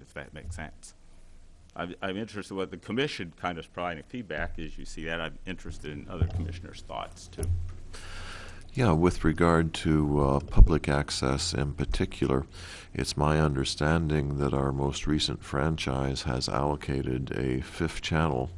Speaker 5: if that makes sense. I'm interested in what the commission kind of providing feedback as you see that. I'm interested in other commissioners' thoughts, too.
Speaker 4: Yeah, with regard to public access in particular, it's my understanding that our most recent franchise has allocated a 5th channel,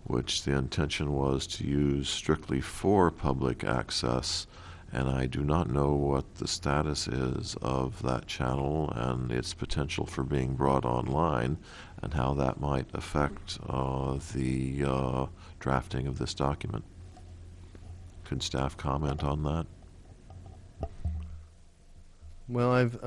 Speaker 4: which the intention was to use strictly for public access, and I do not know what the status is of that channel and its potential for being brought online, and how that might affect the drafting of this document. Could staff comment on that?
Speaker 2: Well, I've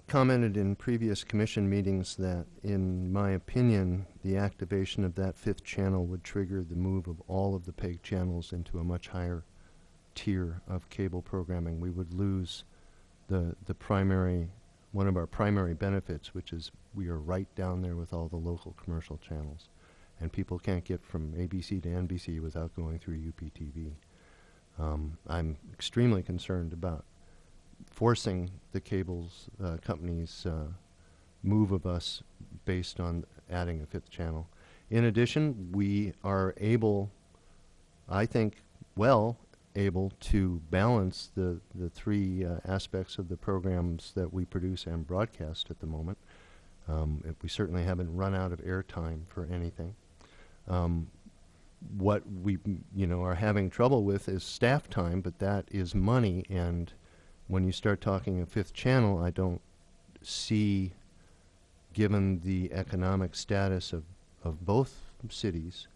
Speaker 2: commented in previous commission meetings that, in my opinion, the activation of that 5th channel would trigger the move of all of the PEG channels into a much higher tier of cable programming. We would lose the primary, one of our primary benefits, which is we are right down there with all the local commercial channels. And people can't get from ABC to NBC without going through UPTV. I'm extremely concerned about forcing the cables companies' move of us based on adding a 5th channel. In addition, we are able, I think, able to balance the 3 aspects of the programs that we produce and broadcast at the moment. We certainly haven't run out of airtime for anything. What we are having trouble with is staff time, but that is money, and when you start talking a 5th channel, I don't see, given the economic status of both cities,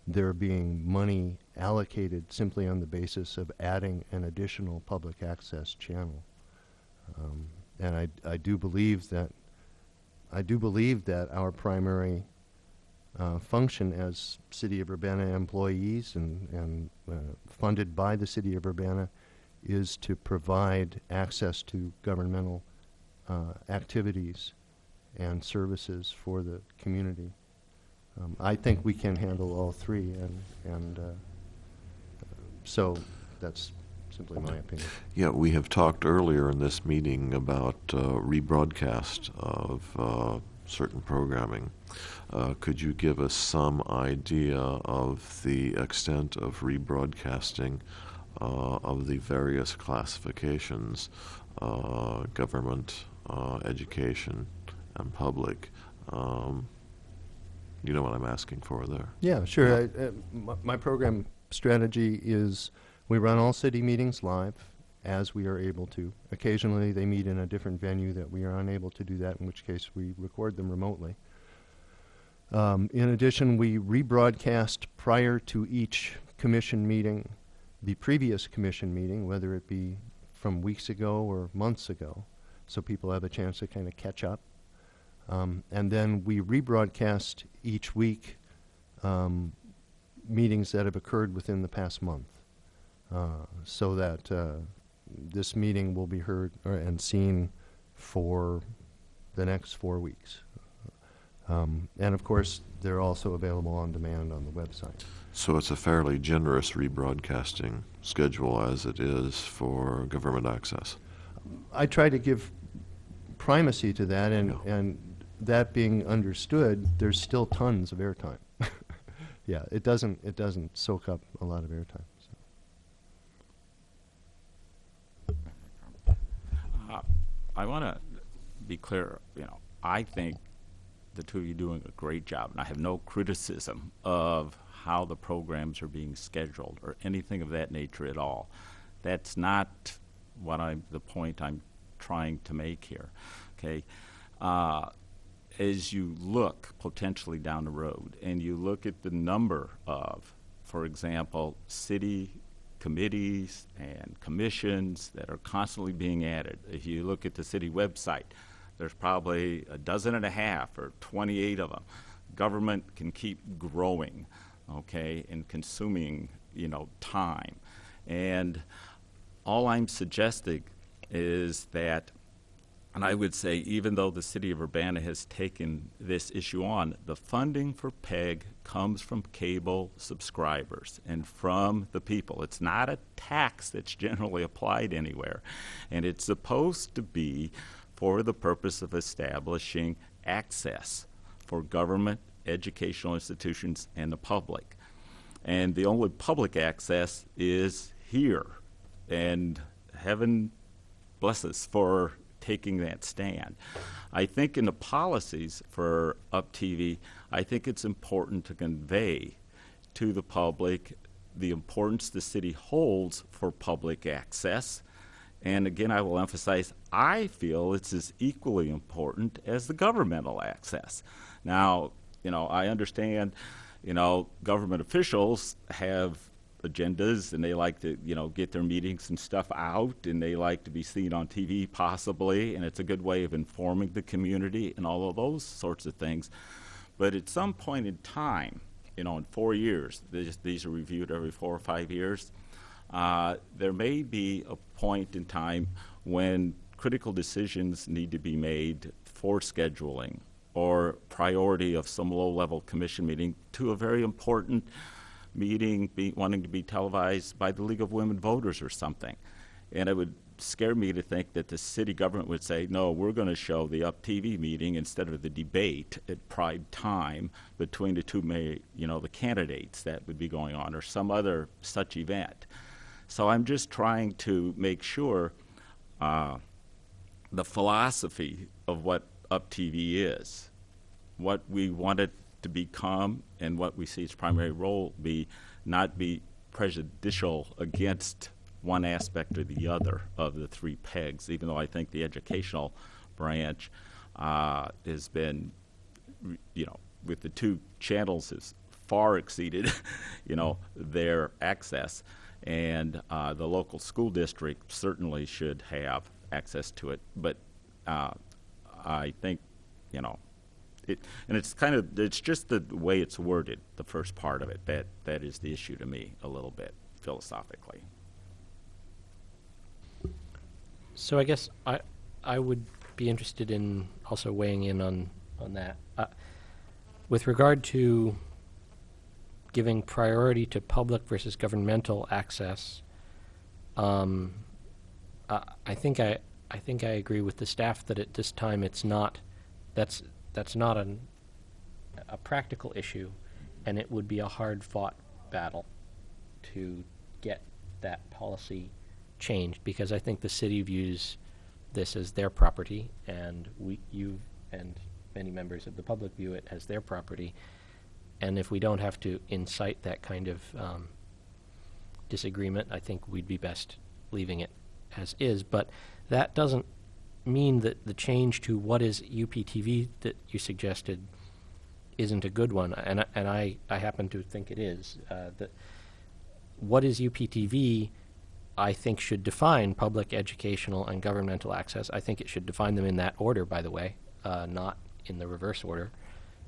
Speaker 2: there being money allocated simply on the basis of adding an additional public access channel. And I do believe that our primary function as City of Urbana employees and funded by the City of Urbana is to provide access to governmental activities and services for the community. I think we can handle all 3, and so that's simply my opinion.
Speaker 4: Yeah, we have talked earlier in this meeting about rebroadcast of certain programming. Could you give us some idea of the extent of rebroadcasting of the various classifications, government, education, and public? You know what I'm asking for there.
Speaker 2: Yeah, sure. My program strategy is we run all city meetings live, as we are able to. Occasionally they meet in a different venue that we are unable to do that, in which case we record them remotely. In addition, we rebroadcast prior to each commission meeting the previous commission meeting, whether it be from weeks ago or months ago, so people have a chance to kind of catch up. And then we rebroadcast each week meetings that have occurred within the past month, so that this meeting will be heard and seen for the next 4 weeks. And of course, they're also available on demand on the website.
Speaker 4: So it's a fairly generous rebroadcasting schedule as it is for government access.
Speaker 2: I try to give primacy to that, and that being understood, there's still tons of airtime. Yeah, it doesn't soak up a lot of airtime. So.
Speaker 5: I want to be clear. I think the two of you doing a great job, and I have no criticism of how the programs are being scheduled or anything of that nature at all. That's not the point I'm trying to make here. Okay, as you look potentially down the road and you look at the number of, for example, city committees and commissions that are constantly being added. If you look at the city website, there's probably 12 or 28 of them. Government can keep growing, okay, and consuming, time. And all I'm suggesting is that, and I would say, even though the city of Urbana has taken this issue on, the funding for PEG comes from cable subscribers and from the people. It's not a tax that's generally applied anywhere. And it's supposed to be for the purpose of establishing access for government, educational institutions, and the public. And the only public access is here. And heaven bless us for taking that stand. I think in the policies for UpTV, I think it's important to convey to the public the importance the city holds for public access. And again, I will emphasize, I feel it's as equally important as the governmental access. Now, I understand, government officials have agendas and they like to, get their meetings and stuff out, and they like to be seen on TV possibly, and it's a good way of informing the community and all of those sorts of things. But at some point in time, in 4 years, these are reviewed every 4 or 5 years, there may be a point in time when critical decisions need to be made for scheduling or priority of some low-level commission meeting to a very important meeting wanting to be televised by the League of Women Voters or something. And it would scare me to think that the city government would say, no, we're going to show the UpTV meeting instead of the debate at prime time between the two the candidates that would be going on, or some other such event. So I'm just trying to make sure the philosophy of what UpTV is, what we want it to become, and what we see its primary role be, not be prejudicial against one aspect or the other of the 3 pegs, even though I think the educational branch has been, with the 2 channels has far exceeded, their access. And the local school district certainly should have access to it. But I think, and it's just the way it's worded, the first part of it, that is the issue to me a little bit, philosophically.
Speaker 1: So I guess I would be interested in also weighing in on that. With regard to giving priority to public versus governmental access, I think I agree with the staff that at this time that's not a practical issue, and it would be a hard-fought battle to get that policy changed, because I think the city views this as their property, and you and many members of the public view it as their property. And if we don't have to incite that kind of disagreement, I think we'd be best leaving it as is, but that doesn't mean that the change to what is UPTV that you suggested isn't a good one, and I happen to think it is. That what is UPTV, I think, should define public, educational, and governmental access. I think it should define them in that order, by the way, not in the reverse order,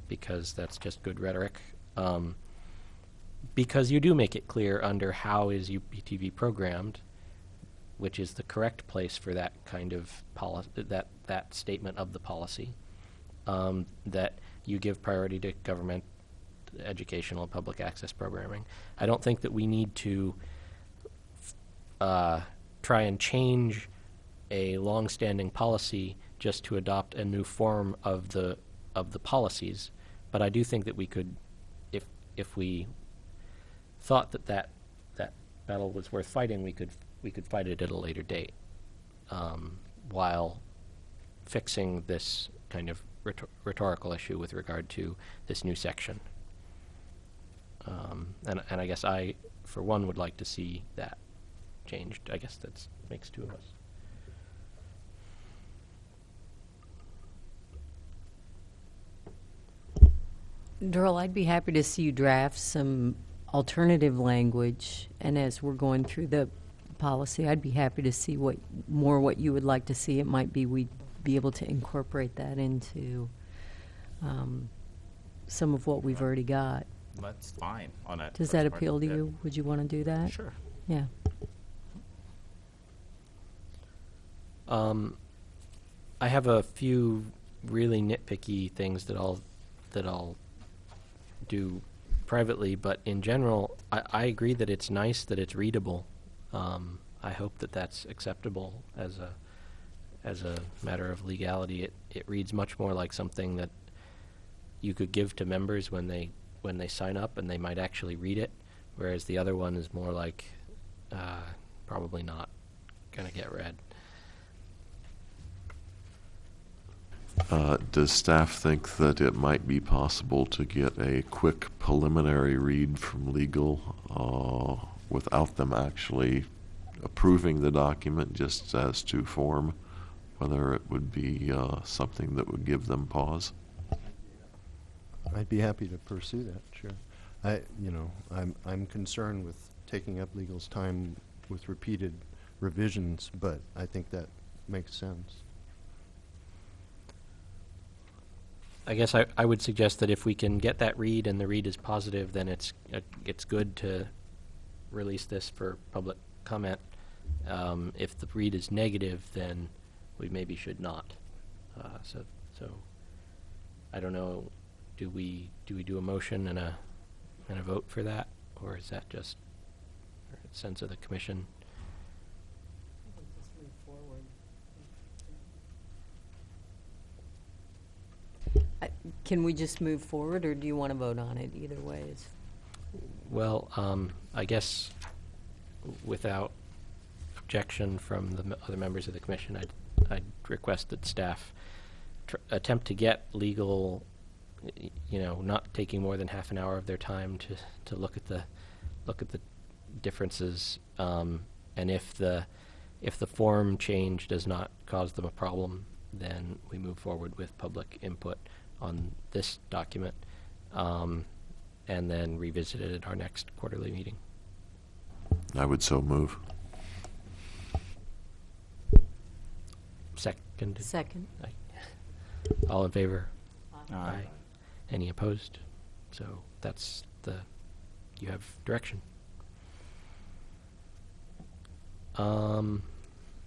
Speaker 1: because that's just good rhetoric. Because you do make it clear under how is UPTV programmed, which is the correct place for that kind of policy, that statement of the policy, that you give priority to government, educational, public access programming. I don't think that we need to try and change a long-standing policy just to adopt a new form of the policies. But I do think that we could, if we thought that battle was worth fighting, we could fight it at a later date, while fixing this kind of rhetorical issue with regard to this new section. And I guess I, for one, would like to see that changed. I guess that makes two of us.
Speaker 3: Darrell, I'd be happy to see you draft some alternative language, and as we're going through the policy, I'd be happy to see what you would like to see. It might be we'd be able to incorporate that into some of what we've already got.
Speaker 5: That's fine on that.
Speaker 3: Does that appeal to you? Would you want to do that?
Speaker 5: Sure.
Speaker 3: Yeah.
Speaker 1: I have a few really nitpicky things that I'll do privately, but in general, I agree that it's nice that it's readable. I hope that that's acceptable as a matter of legality. It reads much more like something that you could give to members when they sign up, and they might actually read it, whereas the other one is more like probably not going to get read.
Speaker 4: Does staff think that it might be possible to get a quick preliminary read from legal without them actually approving the document, just as to form, whether it would be something that would give them pause?
Speaker 2: I'd be happy to pursue that, sure. I'm concerned with taking up legal's time with repeated revisions, but I think that makes sense.
Speaker 1: I guess I would suggest that if we can get that read and the read is positive, then it's good to release this for public comment. If the read is negative, then we maybe should not. So I don't know. Do we do a motion and a vote for that, or is that just a sense of the commission?
Speaker 3: Just move forward. Can we just move forward, or do you want to vote on it? Either way is.
Speaker 1: Well, I guess without objection from the other members of the commission, I'd request that staff attempt to get legal, not taking more than half an hour of their time to look at the differences, and if the form change does not cause them a problem, then we move forward with public input on this document, and then revisit it at our next quarterly meeting.
Speaker 4: I would so move.
Speaker 1: Second.
Speaker 3: Second.
Speaker 1: All in favor?
Speaker 5: Aye.
Speaker 1: Any opposed? So that's you have direction.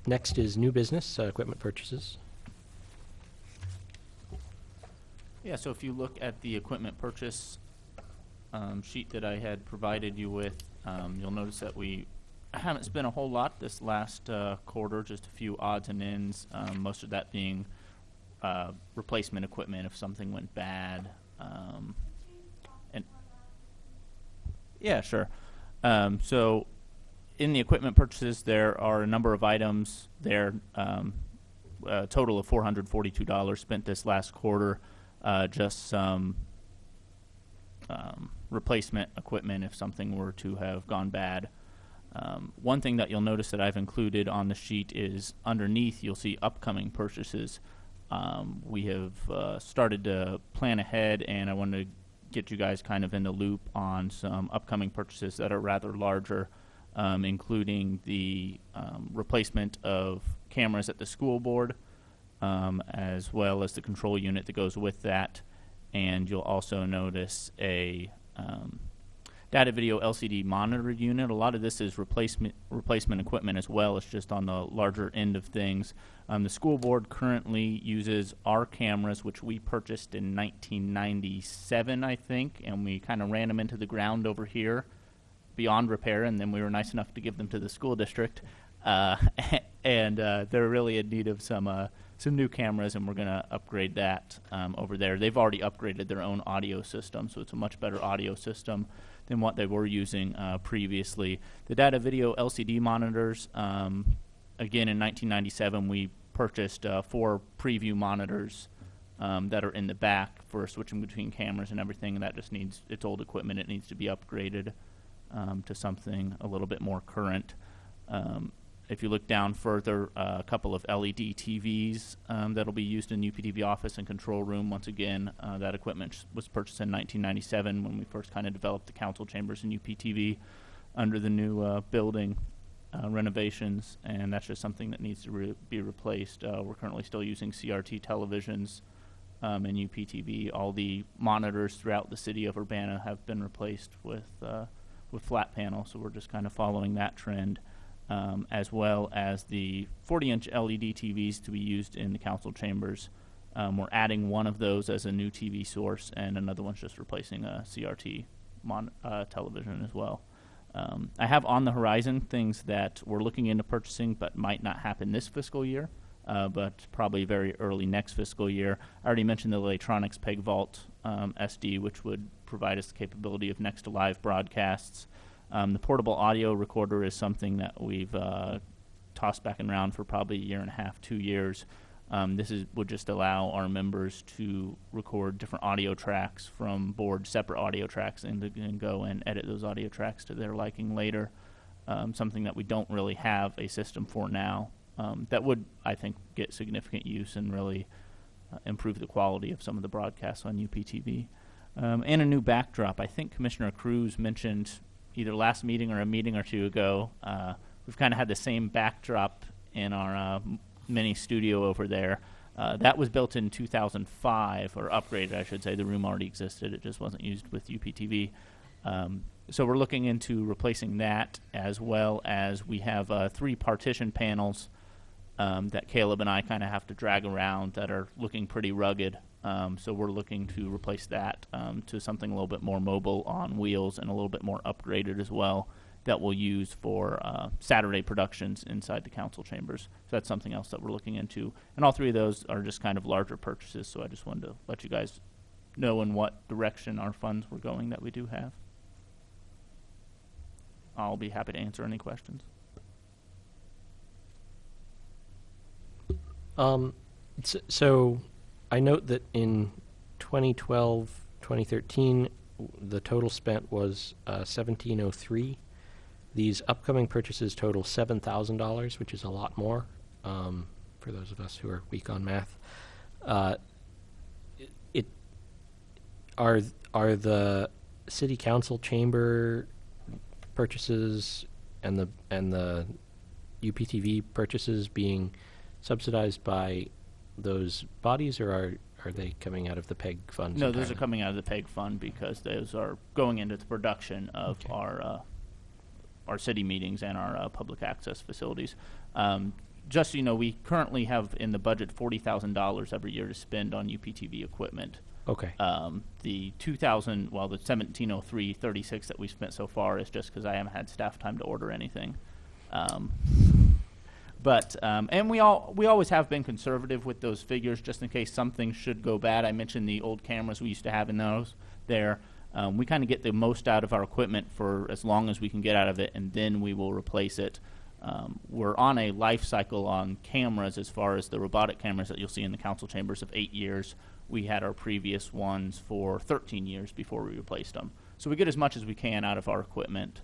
Speaker 1: Next is new business, equipment purchases.
Speaker 6: Yeah, so if you look at the equipment purchase sheet that I had provided you with, you'll notice that we haven't spent a whole lot this last quarter, just a few odds and ends, most of that being replacement equipment if something went bad. And yeah, sure. So in the equipment purchases, there are a number of items there, a total of $442 spent this last quarter. Just some replacement equipment if something were to have gone bad. One thing that you'll notice that I've included on the sheet is underneath you'll see upcoming purchases. We have started to plan ahead, and I wanted to get you guys kind of in the loop on some upcoming purchases that are rather larger, including the replacement of cameras at the school board, as well as the control unit that goes with that. And you'll also notice a data video LCD monitor unit. A lot of this is replacement equipment as well. It's just on the larger end of things. The school board currently uses our cameras, which we purchased in 1997, I think, and we kind of ran them into the ground over here beyond repair, and then we were nice enough to give them to the school district. And they're really in need of some new cameras, and we're going to upgrade that over there. They've already upgraded their own audio system, so it's a much better audio system than what they were using previously. The data video LCD monitors, again, in 1997, we purchased 4 preview monitors that are in the back for switching between cameras and everything, and that just needs, it's old equipment. It needs to be upgraded to something a little bit more current. If you look down further, a couple of LED TVs that'll be used in UPTV office and control room. Once again, that equipment was purchased in 1997 when we first kind of developed the council chambers in UPTV under the new building renovations, and that's just something that needs to be replaced. We're currently still using CRT televisions in UPTV. All the monitors throughout the city of Urbana have been replaced with flat panels, so we're just kind of following that trend. As well as the 40-inch LED TVs to be used in the council chambers. We're adding one of those as a new TV source, and another one's just replacing a CRT television as well. I have on the horizon things that we're looking into purchasing but might not happen this fiscal year, but probably very early next fiscal year. I already mentioned the electronics Peg Vault SD, which would provide us the capability of next to live broadcasts. The portable audio recorder is something that we've tossed back and around for probably a year and a half, 2 years. This would just allow our members to record different audio tracks from board, separate audio tracks, and go and edit those audio tracks to their liking later. Something that we don't really have a system for now. That would, I think, get significant use and really improve the quality of some of the broadcasts on UPTV. And a new backdrop. I think Commissioner Cruz mentioned either last meeting or a meeting or two ago, we've kind of had the same backdrop in our mini studio over there. That was built in 2005, or upgraded, I should say. The room already existed. It just wasn't used with UPTV. So we're looking into replacing that, as well as we have 3 partition panels that Caleb and I kind of have to drag around that are looking pretty rugged. So we're looking to replace that to something a little bit more mobile on wheels and a little bit more upgraded as well that we'll use for Saturday productions inside the council chambers. So that's something else that we're looking into. And all 3 of those are just kind of larger purchases, so I just wanted to let you guys know in what direction our funds were going that we do have. I'll be happy to answer any questions.
Speaker 1: So I note that in 2012, 2013, the total spent was $1,703. These upcoming purchases total $7,000, which is a lot more for those of us who are weak on math. Are the city council chamber purchases and the UPTV purchases being subsidized by those bodies, or are they coming out of the PEG funds?
Speaker 6: No, those are coming out of the PEG fund because those are going into the production of our city meetings and our public access facilities. Just so you know, we currently have in the budget $40,000 every year to spend on UPTV equipment.
Speaker 1: Okay.
Speaker 6: The 1,703.36 that we spent so far is just because I haven't had staff time to order anything. But and we always have been conservative with those figures, just in case something should go bad. I mentioned the old cameras we used to have in those there. We kind of get the most out of our equipment for as long as we can get out of it, and then we will replace it. We're on a life cycle on cameras as far as the robotic cameras that you'll see in the council chambers of 8 years. We had our previous ones for 13 years before we replaced them. So we get as much as we can out of our equipment,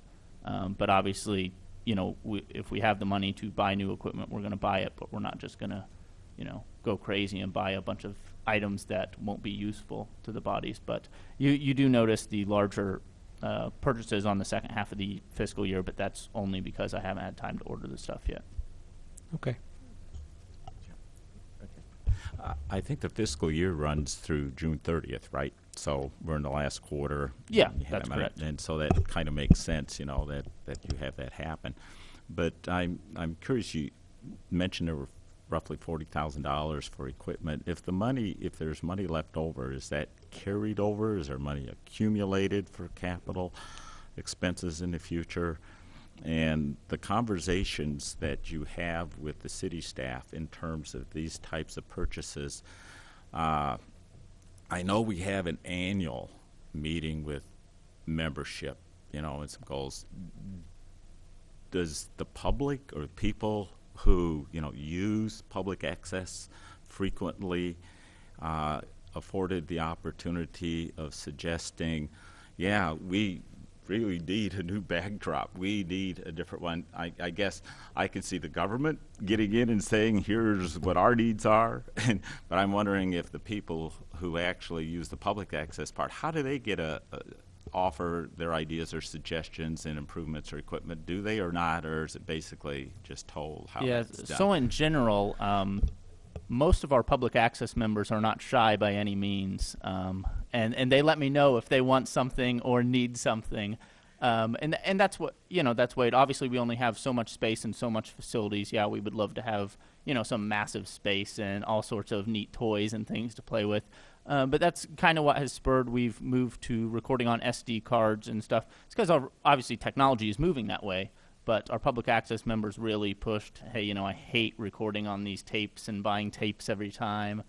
Speaker 6: but obviously if we have the money to buy new equipment, we're going to buy it, but we're not just going to, go crazy and buy a bunch of items that won't be useful to the bodies. But you do notice the larger purchases on the second half of the fiscal year, but that's only because I haven't had time to order the stuff yet.
Speaker 1: Okay.
Speaker 5: I think the fiscal year runs through June 30th, right? So we're in the last quarter.
Speaker 6: Yeah,
Speaker 5: You have
Speaker 6: that's
Speaker 5: money,
Speaker 6: correct.
Speaker 5: And so that kind of makes sense, that you have that happen. But I'm curious, you mentioned there were roughly $40,000 for equipment. If there's money left over, is that carried over? Is there money accumulated for capital expenses in the future? And the conversations that you have with the city staff in terms of these types of purchases, I know we have an annual meeting with membership, and some goals. Does the public or people who, use public access frequently afforded the opportunity of suggesting, we really need a new backdrop. We need a different one. I guess I can see the government getting in and saying, here's what our needs are. But I'm wondering if the people who actually use the public access part, how do they get offer their ideas or suggestions and improvements or equipment? Do they or not, or is it basically just told how it's done?
Speaker 6: So in general, most of our public access members are not shy by any means, and they let me know if they want something or need something, and that's what that's what. Obviously, we only have so much space and so much facilities. Yeah, we would love to have some massive space and all sorts of neat toys and things to play with. But that's kind of what has spurred. We've moved to recording on SD cards and stuff. It's because obviously technology is moving that way. But our public access members really pushed, hey, I hate recording on these tapes and buying tapes every time.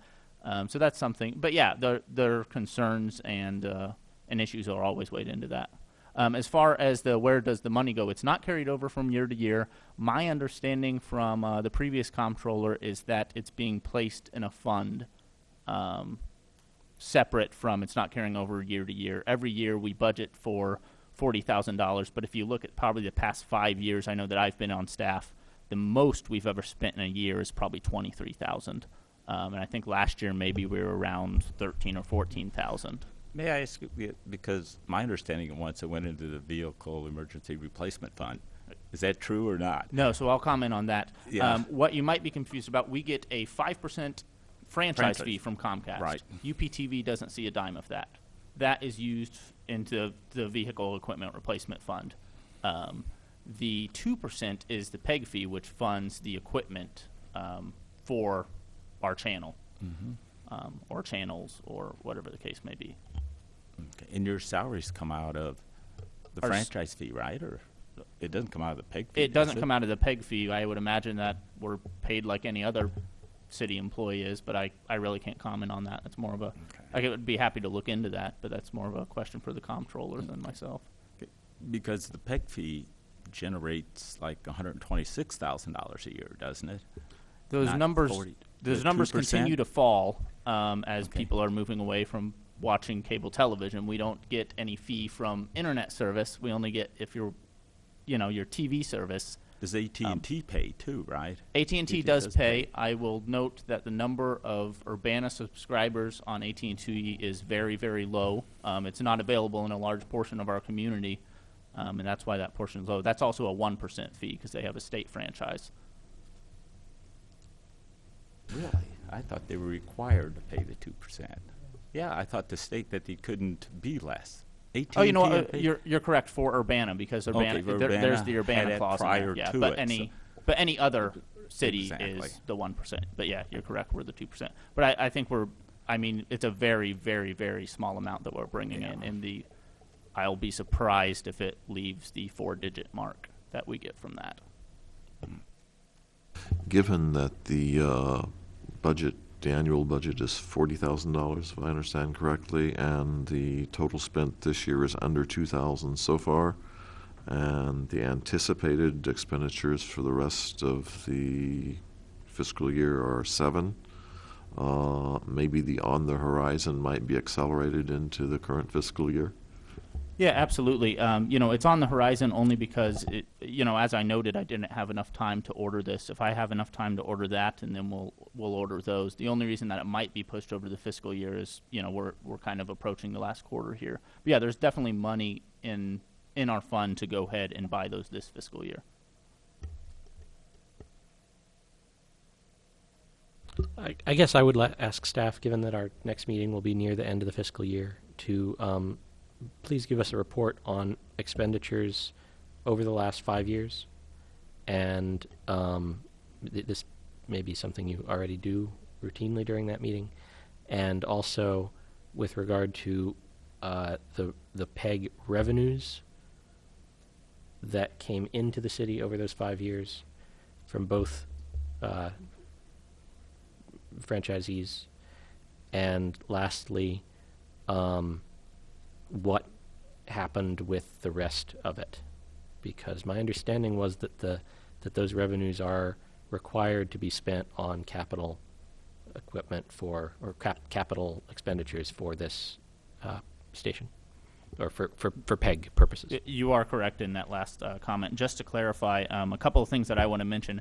Speaker 6: So that's something. But yeah, their concerns and issues are always weighed into that. As far as where does the money go, it's not carried over from year to year. My understanding from the previous comptroller is that it's being placed in a fund separate from, it's not carrying over year to year. Every year we budget for $40,000, but if you look at probably the past 5 years, I know that I've been on staff, the most we've ever spent in a year is probably $23,000, and I think last year maybe we were around $13,000 or $14,000.
Speaker 5: May I ask, because my understanding once it went into the Vehicle Emergency Replacement Fund, is that true or not?
Speaker 6: No, so I'll comment on that.
Speaker 5: Yeah.
Speaker 6: What you might be confused about, we get a 5% franchise fee from Comcast.
Speaker 5: Right.
Speaker 6: UPTV doesn't see a dime of that. That is used into the Vehicle Equipment Replacement Fund. The 2% is the PEG fee, which funds the equipment for our channel, or channels, or whatever the case may be.
Speaker 5: Okay. And your salaries come out of the franchise fee, right? Or it doesn't come out of the PEG fee?
Speaker 6: It doesn't come out of the PEG fee. I would imagine that we're paid like any other city employee is, but I really can't comment on that. That's more of a, I would be happy to look into that, but that's more of a question for the comptroller than myself.
Speaker 5: Because the PEG fee generates like $126,000 a year, doesn't it?
Speaker 6: Those
Speaker 5: Not
Speaker 6: numbers,
Speaker 5: 40,
Speaker 6: those numbers continue to fall as people are moving away from watching cable television. We don't get any fee from internet service. We only get if you're, your TV service.
Speaker 5: Does AT&T pay too, right?
Speaker 6: AT&T does pay. I will note that the number of Urbana subscribers on AT&T is very, very low. It's not available in a large portion of our community, and that's why that portion is low. That's also a 1% fee because they have a state franchise.
Speaker 5: Really? I thought they were required to pay the 2%. Yeah, I thought the state that they couldn't be less.
Speaker 6: AT&T you're correct for Urbana because Urbana, there's the Urbana clause in there. Yeah, but any other city is the 1%. But yeah, you're correct. We're the 2%. But I think it's a very, very, very small amount that we're bringing in. And I'll be surprised if it leaves the 4-digit mark that we get from that.
Speaker 4: Given that the annual budget is $40,000, if I understand correctly, and the total spent this year is under $2,000 so far, and the anticipated expenditures for the rest of the fiscal year are $7,000. Maybe the on the horizon might be accelerated into the current fiscal year.
Speaker 6: Yeah, absolutely. It's on the horizon only because, as I noted, I didn't have enough time to order this. If I have enough time to order that, and then we'll order those. The only reason that it might be pushed over the fiscal year is, we're kind of approaching the last quarter here. But yeah, there's definitely money in our fund to go ahead and buy those this fiscal year.
Speaker 1: I guess I would ask staff, given that our next meeting will be near the end of the fiscal year, to please give us a report on expenditures over the last 5 years. And this may be something you already do routinely during that meeting. And also with regard to the PEG revenues that came into the city over those 5 years from both franchisees, and lastly, what happened with the rest of it? Because my understanding was that that those revenues are required to be spent on capital equipment capital expenditures for this station, or for PEG purposes.
Speaker 6: You are correct in that last comment. Just to clarify, a couple of things that I want to mention.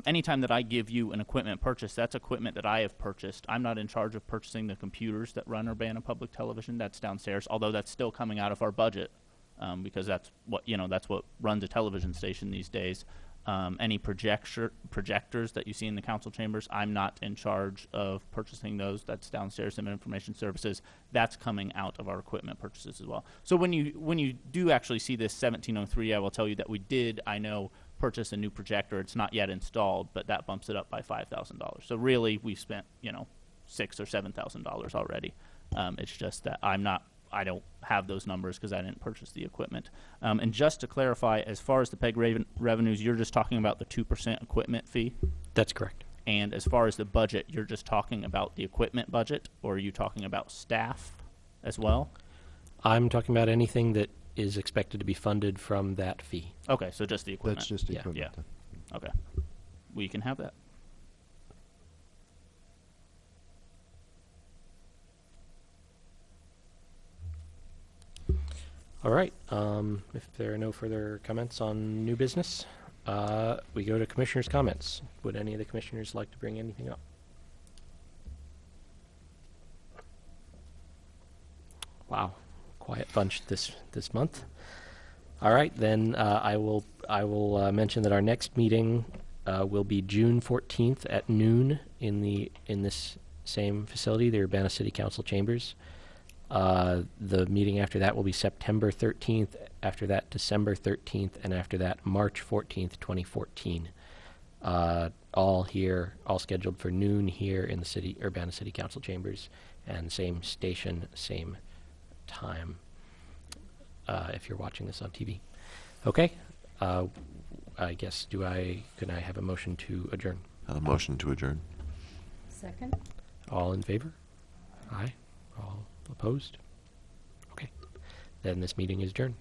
Speaker 6: Anytime that I give you an equipment purchase, that's equipment that I have purchased. I'm not in charge of purchasing the computers that run Urbana Public Television. That's downstairs, although that's still coming out of our budget, because that's what runs a television station these days. Any projectors that you see in the council chambers, I'm not in charge of purchasing those. That's downstairs in Information Services. That's coming out of our equipment purchases as well. So when you do actually see this 1703, I will tell you that we did, purchase a new projector. It's not yet installed, but that bumps it up by $5,000. So really, we've spent $6,000 or $7,000 already. It's just that I don't have those numbers because I didn't purchase the equipment. And just to clarify, as far as the PEG revenues, you're just talking about the 2% equipment fee?
Speaker 1: That's correct.
Speaker 6: And as far as the budget, you're just talking about the equipment budget, or are you talking about staff as well?
Speaker 1: I'm talking about anything that is expected to be funded from that fee.
Speaker 6: Okay, so just the equipment.
Speaker 2: That's just the equipment.
Speaker 6: Yeah. Okay. We can have that.
Speaker 1: All right. If there are no further comments on new business, we go to commissioners' comments. Would any of the commissioners like to bring anything up? Wow, quiet bunch this month. All right, then I will mention that our next meeting will be June 14th at noon in this same facility, the Urbana City Council chambers. The meeting after that will be September 13th, after that December 13th, and after that March 14th, 2014. All scheduled for noon here in the Urbana City Council chambers, and same station, same time, if you're watching this on TV. Okay. I guess, can I have a motion to adjourn?
Speaker 4: A motion to adjourn.
Speaker 3: Second.
Speaker 1: All in favor? Aye. All opposed? Okay. Then this meeting is adjourned.